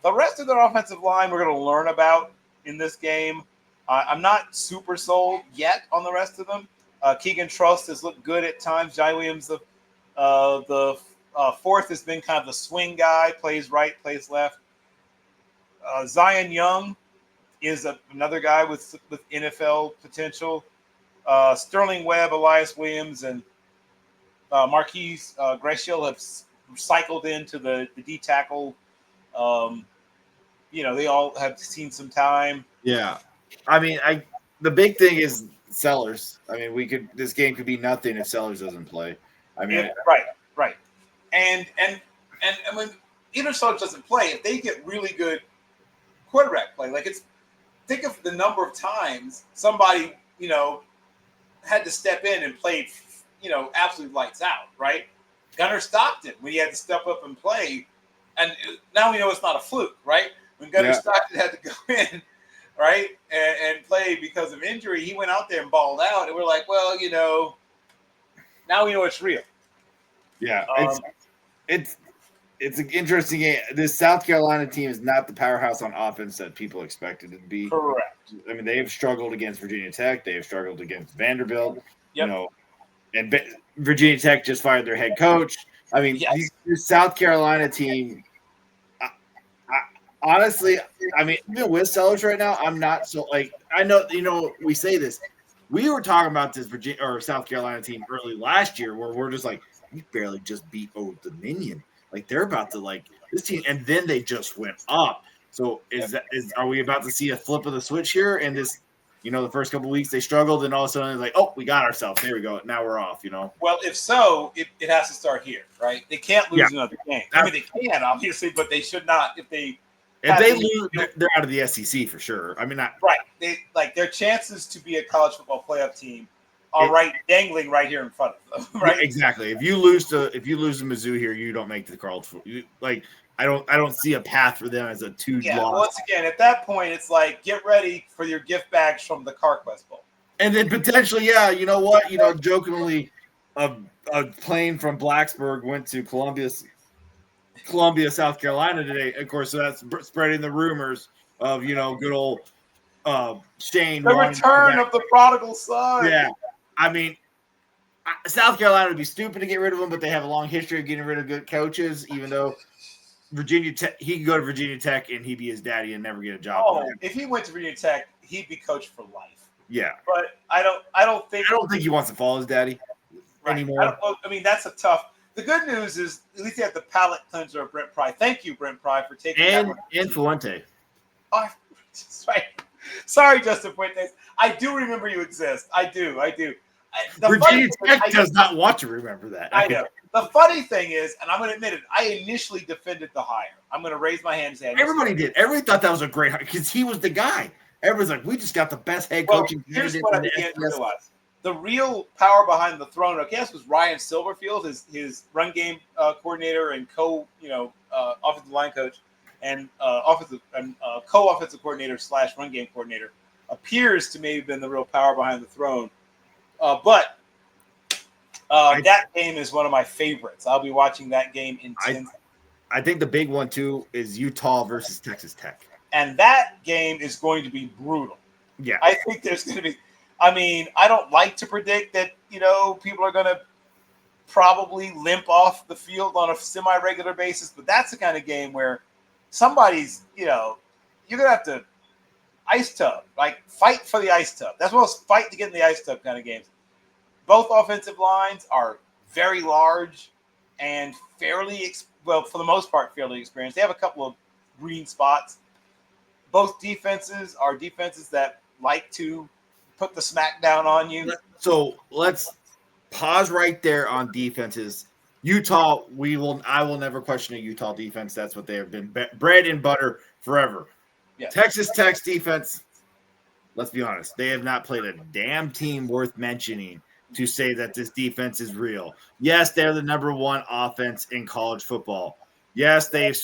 The rest of their offensive line we're going to learn about in this game. I'm not super sold yet on the rest of them. Keegan Trust has looked good at times. Jai Williams, the fourth, has been kind of the swing guy, plays right, plays left. Zion Young is another guy with NFL potential. Sterling Webb, Elias Williams, and Marquise Graciel have cycled into the D tackle. They all have seen some time. Yeah. I mean, the big thing is Sellers. I mean, this game could be nothing if Sellers doesn't play. I mean, Right. And when either Sellers doesn't play, if they get really good quarterback play, think of the number of times somebody, had to step in and played, absolute lights out, right? Gunnar Stockton, when he had to step up and play, and now we know it's not a fluke, right? When Gunnar Stockton had to go in, right, and play because of injury, he went out there and balled out, and we're like, well, now we know it's real. Yeah, it's an interesting game. This South Carolina team is not the powerhouse on offense that people expected it to be. Correct. I mean, they have struggled against Virginia Tech. They have struggled against Vanderbilt. Yep. And Virginia Tech just fired their head coach. I mean, this South Carolina team. Honestly, I mean, even with Sellers right now, I'm not so I know, we say this. We were talking about this Virginia or South Carolina team early last year where we're just like, we barely just beat Old Dominion. Like they're about to this team, and then they just went up. So are we about to see a flip of the switch here? And this, the first couple of weeks they struggled, and all of a sudden it's like, oh, we got ourselves. There we go. Now we're off. Well, if so, it has to start here, right? They can't lose another game. I mean, they can obviously, but they should not. If they lose, they're out of the SEC for sure. I mean, right. They their chances to be a college football playoff team are dangling right here in front of them. Right? Yeah, exactly. If you lose to Mizzou here, you don't make the college. I don't see a path for them as a 2 loss. Once again, at that point, it's like get ready for your gift bags from the CarQuest Bowl. And then potentially, you know what? Jokingly, a plane from Blacksburg went to Columbia, South Carolina today. Of course, so that's spreading the rumors of good old Shane. The return of the prodigal son. Yeah, I mean, South Carolina would be stupid to get rid of him, but they have a long history of getting rid of good coaches. Even though Virginia Tech, he could go to Virginia Tech and he'd be his daddy and never get a job. Oh, if he went to Virginia Tech, he'd be coached for life. Yeah, but I don't think he wants to follow his daddy anymore. I mean, that's a tough. The good news is at least you have the palate cleanser of Brent Pry. Thank you, Brent Pry, for taking and Fuente. Oh, sorry, Justin Fuentes. I do remember you exist. I do. Virginia Tech does not want to remember that. I know. The funny thing is, and I'm going to admit it, I initially defended the hire. I'm going to raise my hand and say everybody did. Everybody thought that was a great hire because he was the guy. Everyone's like, we just got the best head coaching candidate. Here's what I began to realize. The real power behind the throne, I guess, was Ryan Silverfield, his run game coordinator and offensive line coach, and co-offensive coordinator / run game coordinator, appears to maybe have been the real power behind the throne. But that game is one of my favorites. I'll be watching that game intensely. I think the big one too is Utah versus Texas Tech, and that game is going to be brutal. Yeah, I think there's going to be. I mean, I don't like to predict that, people are going to probably limp off the field on a semi-regular basis, but that's the kind of game where somebody's, you're going to have to ice tub, fight for the ice tub. That's what fight to get in the ice tub kind of games. Both offensive lines are very large and for the most part, fairly experienced. They have a couple of green spots. Both defenses are defenses that like to put the smack down on you. So let's pause right there on defenses. Utah, I will never question a Utah defense. That's what they have been bread and butter forever. Yeah. Texas Tech's defense, let's be honest, they have not played a damn team worth mentioning to say that this defense is real. Yes, they're the number 1 offense in college football. Yes, they've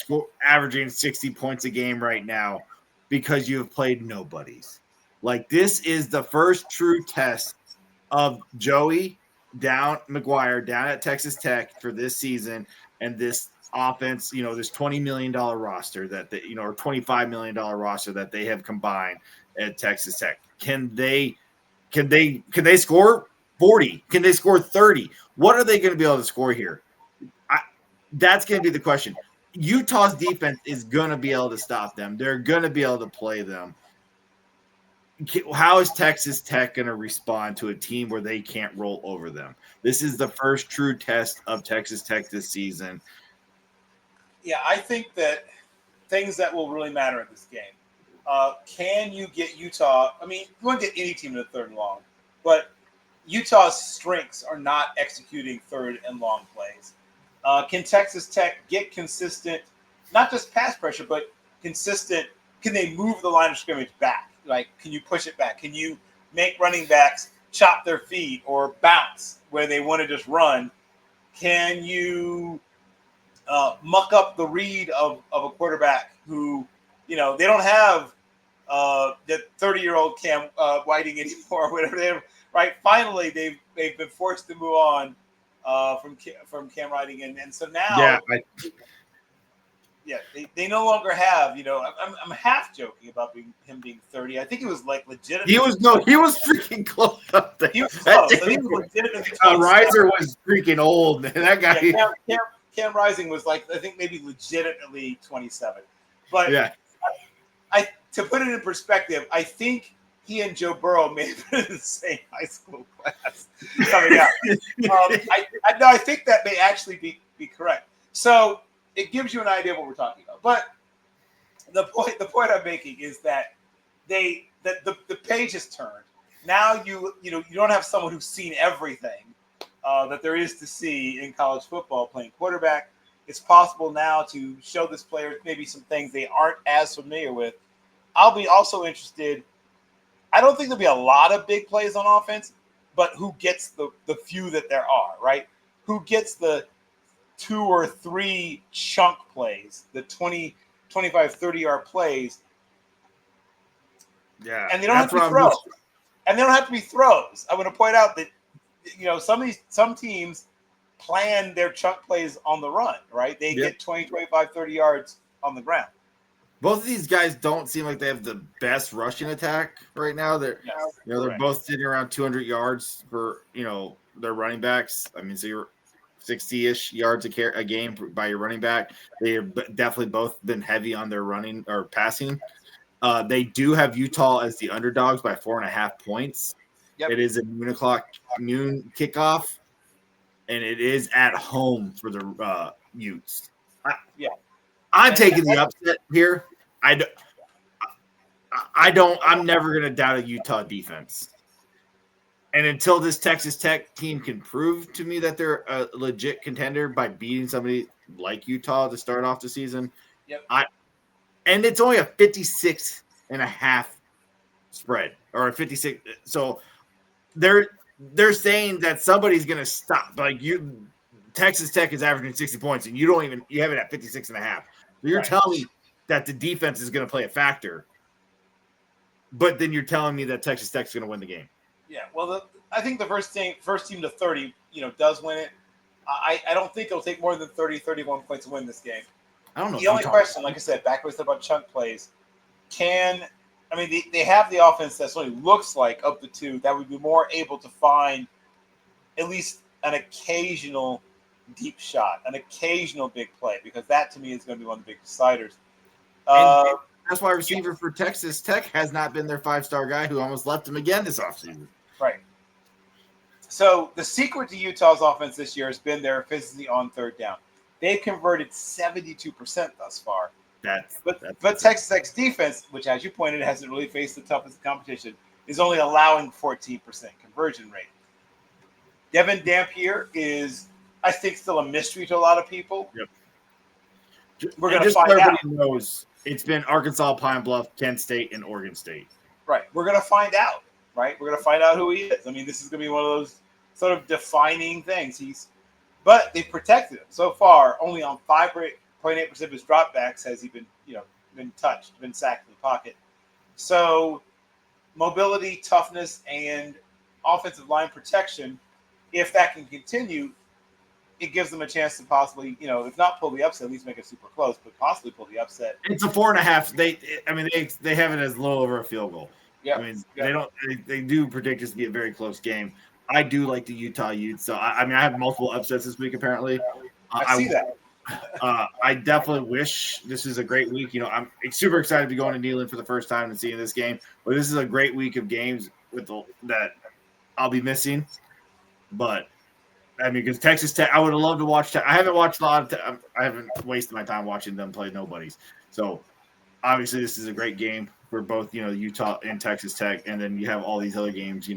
averaging 60 points a game right now because you have played nobodies. This is the first true test of Joey McGuire down at Texas Tech for this season and this offense, this $20 million roster that or $25 million roster that they have combined at Texas Tech. Can they score 40? Can they score 30? What are they going to be able to score here? That's going to be the question. Utah's defense is going to be able to stop them. They're going to be able to play them. how is Texas Tech going to respond to a team where they can't roll over them? This is the first true test of Texas Tech this season. Yeah, I think that things that will really matter in this game. Can you get Utah? I mean, you won't get any team in the third and long, but Utah's strengths are not executing third and long plays. Can Texas Tech get consistent, not just pass pressure, but consistent? Can they move the line of scrimmage back? Like, can you push it back? Can you make running backs chop their feet or bounce where they want to just run? Can you muck up the read of a quarterback who, they don't have the 30-year-old Cam Whiting anymore, or whatever they have, right? Finally, they've been forced to move on from Cam Whiting, and so now, they no longer have. I'm half joking about him being 30. I think it was like legit. He was freaking close up there. He was close. I think it was legitimately. Riser was freaking old, man. That guy. Yeah, Cam Rising was like, I think maybe legitimately 27. But yeah. To put it in perspective, I think he and Joe Burrow may have been in the same high school class coming out. I think that may actually be correct. So it gives you an idea of what we're talking about. But the point I'm making is that the page has turned. Now you don't have someone who's seen everything that there is to see in college football playing quarterback. It's possible now to show this player maybe some things they aren't as familiar with. I'll be also interested. I don't think there'll be a lot of big plays on offense, but who gets the few that there are, right? Who gets the 2 or 3 chunk plays, the 20, 25, 30-yard plays. Yeah. And they don't have to be throws. And they don't have to be throws. I want to point out that some teams plan their chunk plays on the run, right? They get 20, 25, 30 yards on the ground. Both of these guys don't seem like they have the best rushing attack right now. They're both sitting around 200 yards for their running backs. I mean, so you're 60-ish yards a game by your running back. They have definitely both been heavy on their running or passing. They do have Utah as the underdogs by 4.5 points. Yep. It is a noon kickoff, and it is at home for the Utes. I'm taking the upset here. I'm never going to doubt a Utah defense. And until this Texas Tech team can prove to me that they're a legit contender by beating somebody like Utah to start off the season, and it's only a 56.5 spread or a 56. So they're saying that somebody's going to stop. Like Texas Tech is averaging 60 points, and you have it at 56.5. So you're telling me that the defense is going to play a factor, but then you're telling me that Texas Tech is going to win the game. Yeah, well, I think the first team to 30, does win it. I don't think it'll take more than 30, 31 points to win this game. I don't know. The only question, like I said, back was about chunk plays. They have the offense that sort of looks like of the two that would be more able to find at least an occasional deep shot, an occasional big play, because that to me is going to be one of the big deciders. That's why receiver for Texas Tech has not been their 5-star guy who almost left him again this offseason. Right. So the secret to Utah's offense this year has been their efficiency on third down. They've converted 72% thus far. But Texas Tech's defense, which as you pointed hasn't really faced the toughest competition, is only allowing 14% conversion rate. Devin Dampier is, I think, still a mystery to a lot of people. Yep. We're going to find out. Knows it's been Arkansas, Pine Bluff, Kent State, and Oregon State. Right. We're going to find out. Right. We're going to find out who he is. I mean, this is going to be one of those sort of defining things. But they've protected him so far. Only on 5.8% of his dropbacks has he been touched, been sacked in the pocket. So mobility, toughness, and offensive line protection, if that can continue, it gives them a chance to possibly, if not pull the upset, at least make it super close, but possibly pull the upset. It's a 4.5. They have it as a little over a field goal. Yeah. They do predict this to be a very close game. I do like the Utah Utes. So I have multiple upsets this week apparently. I see that. I definitely wish this is a great week. I'm super excited to be going to Neyland for the first time and seeing this game. But this is a great week of games that I'll be missing. But I mean, because Texas Tech, I would have loved to watch. I haven't watched a lot of. I haven't wasted my time watching them play nobodies. So obviously, this is a great game for both Utah and Texas Tech, and then you have all these other games.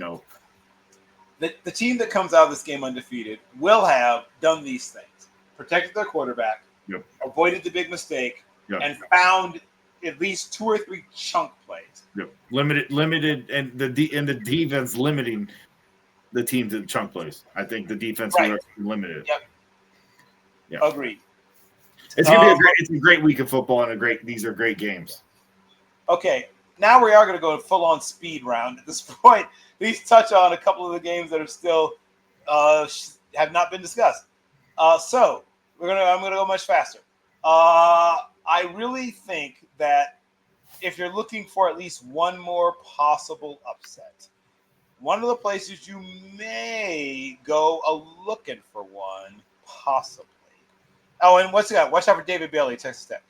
The team that comes out of this game undefeated will have done these things: protected their quarterback, Yep. avoided the big mistake, Yep. and found at least 2 or 3 chunk plays. Yep. Limited, and the defense limiting the team to chunk plays. I think the defense Right. will limit it. Yep. Yeah. Agreed. It's gonna be a great week of football, and these are great games. Okay, now we are going to go full on speed round at this point. Please touch on a couple of the games that are still have not been discussed. So I'm gonna go much faster. I really think that if you're looking for at least one more possible upset, one of the places you may go looking for one, possibly. Oh, and what's he got? Watch out for David Bailey, Texas Tech.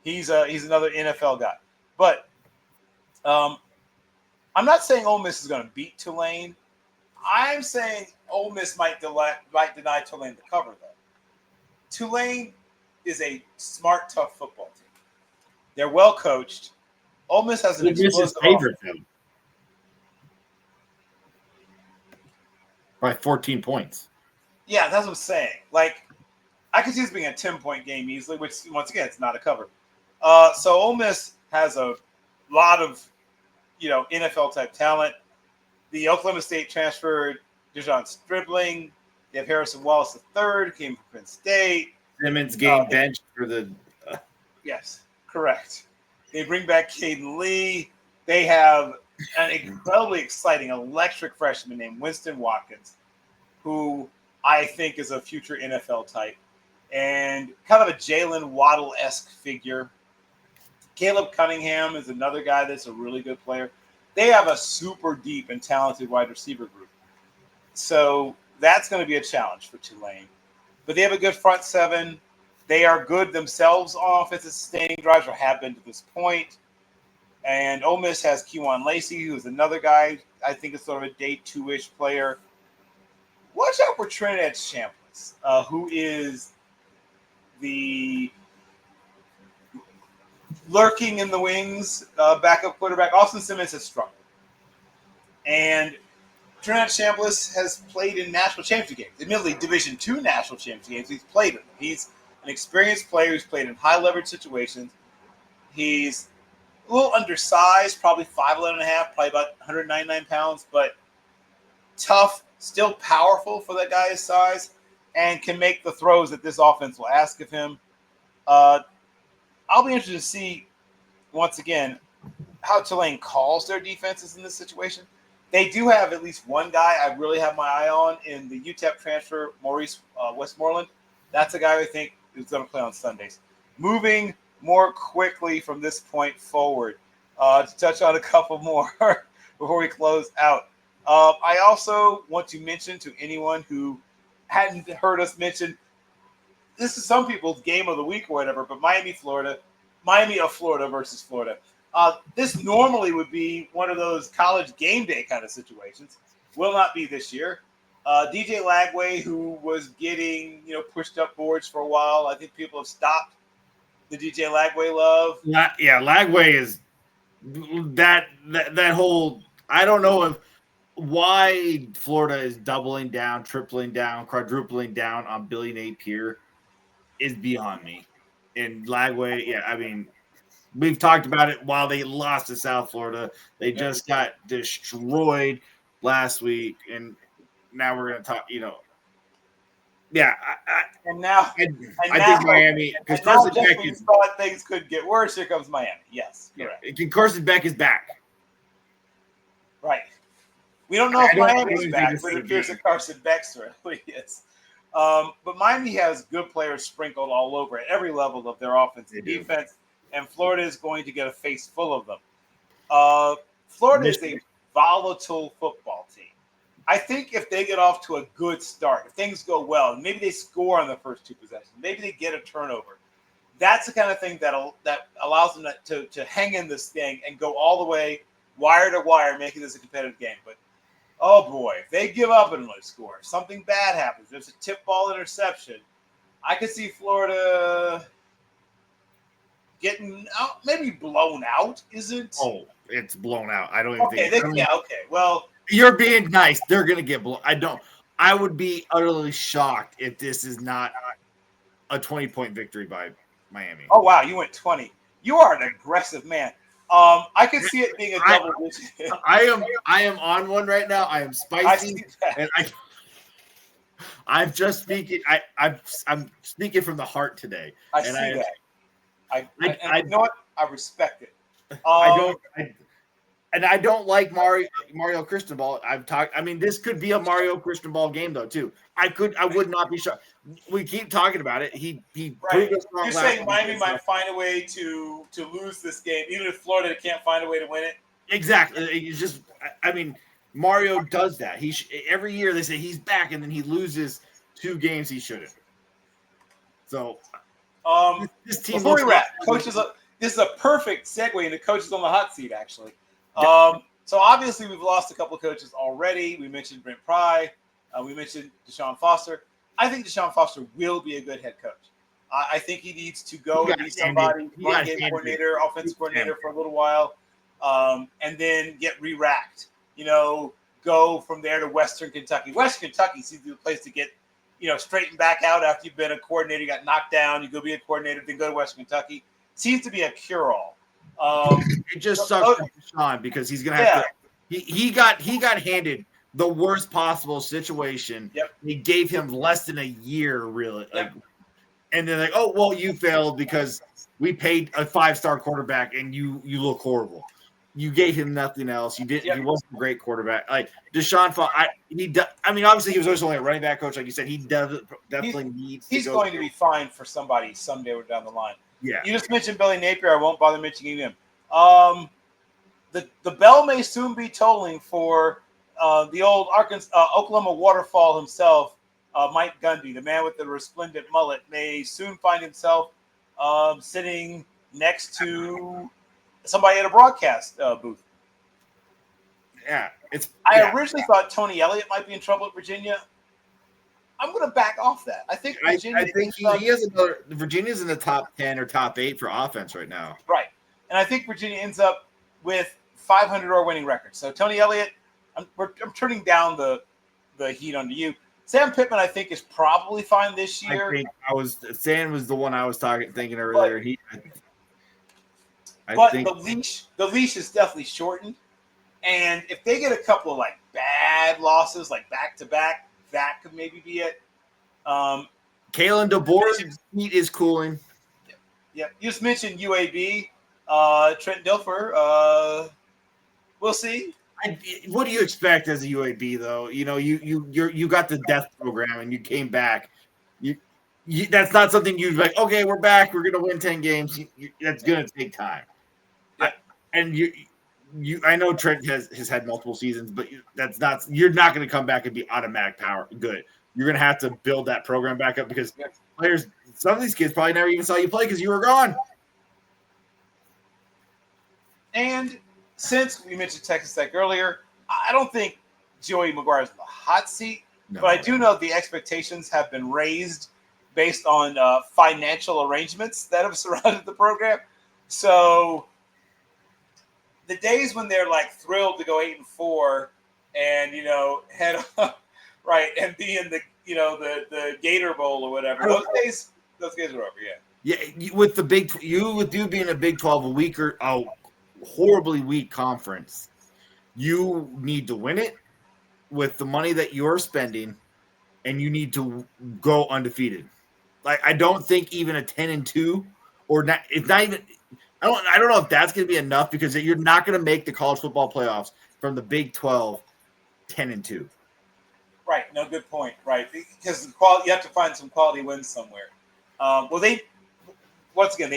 He's another NFL guy. But I'm not saying Ole Miss is going to beat Tulane. I'm saying Ole Miss might deny Tulane the cover, though. Tulane is a smart, tough football team. They're well coached. Ole Miss has an explosive favorite them by 14 points. Yeah, that's what I'm saying. Like, I could see this being a 10-point game easily, which, once again, it's not a cover. So Ole Miss has a lot of, NFL-type talent. The Oklahoma State transferred DeShaun Stribling. They have Harrison Wallace III, came from Penn State. Simmons getting benched for the Yes, correct. They bring back Caden Lee. They have an incredibly exciting, electric freshman named Winston Watkins, who I think is a future NFL type, and kind of a Jalen Waddle-esque figure. Caleb Cunningham is another guy that's a really good player. They have a super deep and talented wide receiver group. So that's going to be a challenge for Tulane. But they have a good front seven. They are good themselves on offensive sustaining drives, or have been to this point. And Ole Miss has Kewan Lacey, who's another guy I think is sort of a day 2-ish player. Watch out for Trinidad Chambliss, who is the lurking in the wings backup quarterback. Austin Simmons has struggled. And Trinidad Chambliss has played in national championship games. Admittedly, Division II national championship games, he's played in them. He's an experienced player who's played in high-leverage situations. He's a little undersized, probably 5'11.5", probably about 199 pounds, but tough, still powerful for that guy's size, and can make the throws that this offense will ask of him. I'll be interested to see, once again, how Tulane calls their defenses in this situation. They do have at least one guy I really have my eye on in the UTEP transfer, Maurice Westmoreland. That's a guy I think is going to play on Sundays. Moving more quickly from this point forward, to touch on a couple more before we close out. I also want to mention to anyone who hadn't heard us mention, this is some people's game of the week or whatever, but Miami of Florida versus Florida. This normally would be one of those college game day kind of situations. Will not be this year. DJ Lagway, who was getting pushed up boards for a while, I think people have stopped the DJ Lagway love. Yeah, Lagway is that whole. I don't know why Florida is doubling down, tripling down, quadrupling down on Billy Napier is beyond me. And Lagway, yeah, I mean, we've talked about it while they lost to South Florida. They just got destroyed last week, and now we're going to talk, Yeah, I think Miami, because Carson Beck when you thought things could get worse, here comes Miami. Yes, correct. Yeah, Carson Beck is back. Right. We don't know if Miami's back, but it appears that Carson Beck certainly is. But Miami has good players sprinkled all over at every level of their offense and defense, and Florida is going to get a face full of them. Florida is a volatile football team. I think if they get off to a good start, if things go well, maybe they score on the first 2 possessions, maybe they get a turnover. That's the kind of thing that allows them to hang in this thing and go all the way wire to wire, making this a competitive game. But oh boy, if they give up and only score, something bad happens. There's a tip ball interception. I could see Florida getting out, maybe blown out. Is it? Oh, it's blown out. I don't even think. Okay. Well, you're being nice. They're gonna get blown. I would be utterly shocked if this is not a 20-point victory by Miami. Oh wow, you went 20. You are an aggressive man. I could see it being a double digit. I am on one right now. I am spicy, and I'm just speaking. I'm speaking from the heart today. I see that. You know what? I respect it. I don't like Mario Cristobal. This could be a Mario Cristobal game though too. I would not be shocked. We keep talking about it. He proved us wrong. You're saying Miami might find a way to lose this game, even if Florida can't find a way to win it. Exactly. It's just, Mario does that. Every year they say he's back, and then he loses 2 games he shouldn't. So, this team. Before we wrap, coaches. This is a perfect segue into coaches on the hot seat, actually. So obviously we've lost a couple of coaches already. We mentioned Brent Pry. We mentioned DeShaun Foster. I think DeShaun Foster will be a good head coach. I think he needs to go and be somebody, run game coordinator, offensive coordinator for a little while, and then get re-racked. Go from there to Western Kentucky. Western Kentucky seems to be the place to get, straightened back out after you've been a coordinator, you got knocked down, you go be a coordinator, then go to Western Kentucky. Seems to be a cure-all. It just sucks for DeShaun because he's gonna have to. He got handed the worst possible situation. Yep. He gave him less than a year, really. And they're like, "Oh, well, you failed because we paid a 5-star quarterback, and you look horrible. You gave him nothing else. You didn't. He wasn't a great quarterback. Like DeShaun, obviously, he was always only a running back coach, like you said. He definitely needs. He's going to be fine for somebody someday down the line. Yeah. You just mentioned Billy Napier. I won't bother mentioning him. The bell may soon be tolling for the old Oklahoma waterfall himself, Mike Gundy, the man with the resplendent mullet, may soon find himself sitting next to somebody at a broadcast booth. Yeah, I originally thought Tony Elliott might be in trouble at Virginia. I'm going to back off that. I think Virginia. I think he has another. Virginia's in the top 10 or top 8 for offense right now. Right, and I think Virginia ends up with 500 or winning records. So Tony Elliott, I'm turning down the heat onto you. Sam Pittman, I think, is probably fine this year. I think Sam was the one I was thinking earlier. But the leash is definitely shortened, and if they get a couple of bad losses, back to back, that could maybe be it. Kalen DeBoer's heat is cooling. Yeah, you just mentioned UAB, Trent Dilfer. We'll see. What do you expect as a UAB though? You got the death program and you came back. That's not something you'd like. Okay, we're back. We're gonna win 10 games. That's gonna take time. Yeah. I know Trent has had multiple seasons, but you're not going to come back and be automatic power good. You're going to have to build that program back up because players, some of these kids probably never even saw you play because you were gone. And since we mentioned Texas Tech earlier, I don't think Joey McGuire is in the hot seat, but I do know the expectations have been raised based on financial arrangements that have surrounded the program. So the days when they're thrilled to go 8-4 and head up right and be in the Gator Bowl or whatever, those days are over. Yeah, with you being a Big 12 horribly weak conference, you need to win it with the money that you're spending, and you need to go undefeated. I don't think even a 10-2 or not. It's not even. I don't know if that's going to be enough because you're not going to make the college football playoffs from the Big 12 10-2. Right. No, good point. Right. Because you have to find some quality wins somewhere. They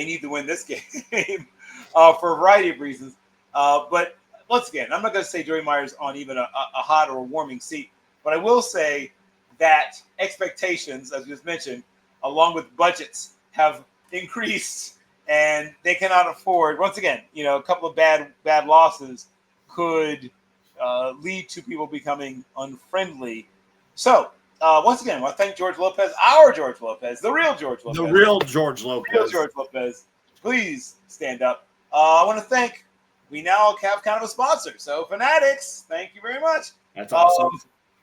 need to win this game for a variety of reasons. But once again, I'm not going to say Joey Meyer's on even a hot or a warming seat. But I will say that expectations, as we just mentioned, along with budgets, have increased, and they cannot afford. Once again, a couple of bad losses could lead to people becoming unfriendly. So once again, I want to thank George Lopez, our George Lopez, the real George Lopez. The real George Lopez. Real George Lopez. Please stand up. I want to thank, we now have kind of a sponsor. So Fanatics, thank you very much. That's awesome.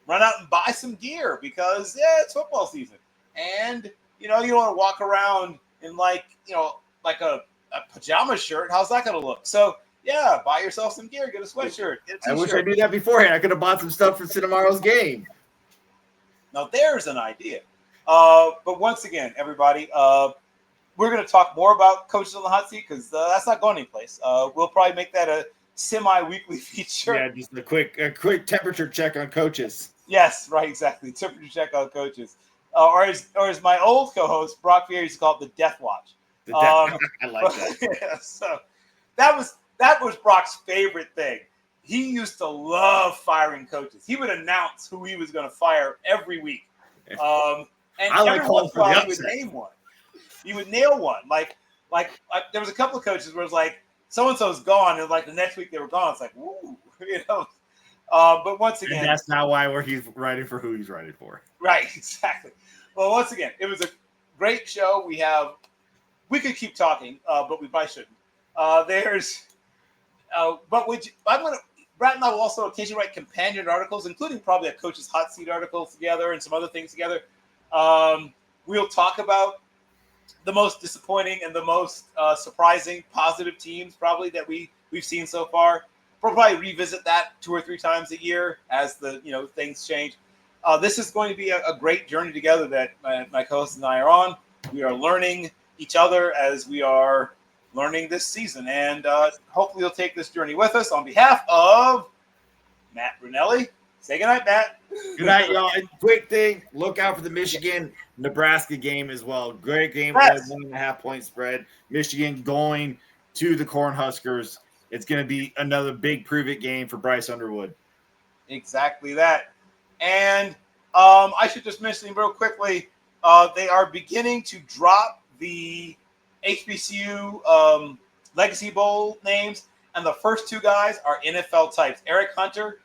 Run out and buy some gear because, it's football season. And, you don't want to walk around in like a pajama shirt. How's that going to look? So, buy yourself some gear. Get a sweatshirt. Get a t-shirt. I wish I knew that beforehand. I could have bought some stuff for tomorrow's game. Now, there's an idea. But once again, everybody, we're going to talk more about coaches on the hot seat because that's not going anyplace. We'll probably make that a semi-weekly feature. Yeah, just a quick temperature check on coaches. Yes, right, exactly. Temperature check on coaches. Or as my old co-host, Brock Fier, used to call it the Death Watch. I like that. Yeah, so that was Brock's favorite thing. He used to love firing coaches. He would announce who he was going to fire every week. And every once in a while, he would name one. He would nail one. Like there was a couple of coaches where it was like, so-and-so's gone, and like the next week they were gone. It's like, woo, But once again, and that's not why he's writing for who he's writing for. Right, exactly. Well, once again, it was a great show. We could keep talking, but we probably shouldn't. Brad and I will also occasionally write companion articles, including probably a coach's hot seat article together and some other things together. We'll talk about the most disappointing and the most surprising positive teams probably that we've seen so far. We'll probably revisit that 2 or 3 times a year as the things change. This is going to be a great journey together that my co-host and I are on. We are learning each other as we are learning this season, and hopefully you'll take this journey with us. On behalf of Matt Brunelli, say goodnight, Matt. Good night, y'all. And quick thing, look out for the Michigan-Nebraska game as well. Great game, Yes. 1.5-point spread. Michigan going to the Cornhuskers. It's going to be another big prove-it game for Bryce Underwood. Exactly that. And I should just mention real quickly, they are beginning to drop the HBCU Legacy Bowl names, and the first 2 guys are NFL types. Eric Hunter,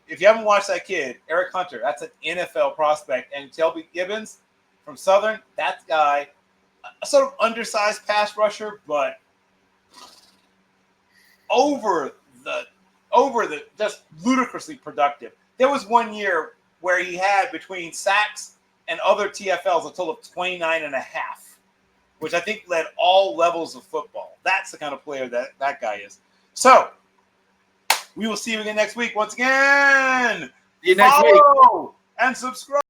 if you haven't watched that kid, Eric Hunter, that's an NFL prospect. And Shelby Gibbons from Southern, that guy, a sort of undersized pass rusher, but over the just ludicrously productive. There was one year where he had between sacks and other TFLs a total of 29 and a half, which I think led all levels of football. That's the kind of player that guy is. So we will see you again next week. Once again, See you next week. Follow and subscribe.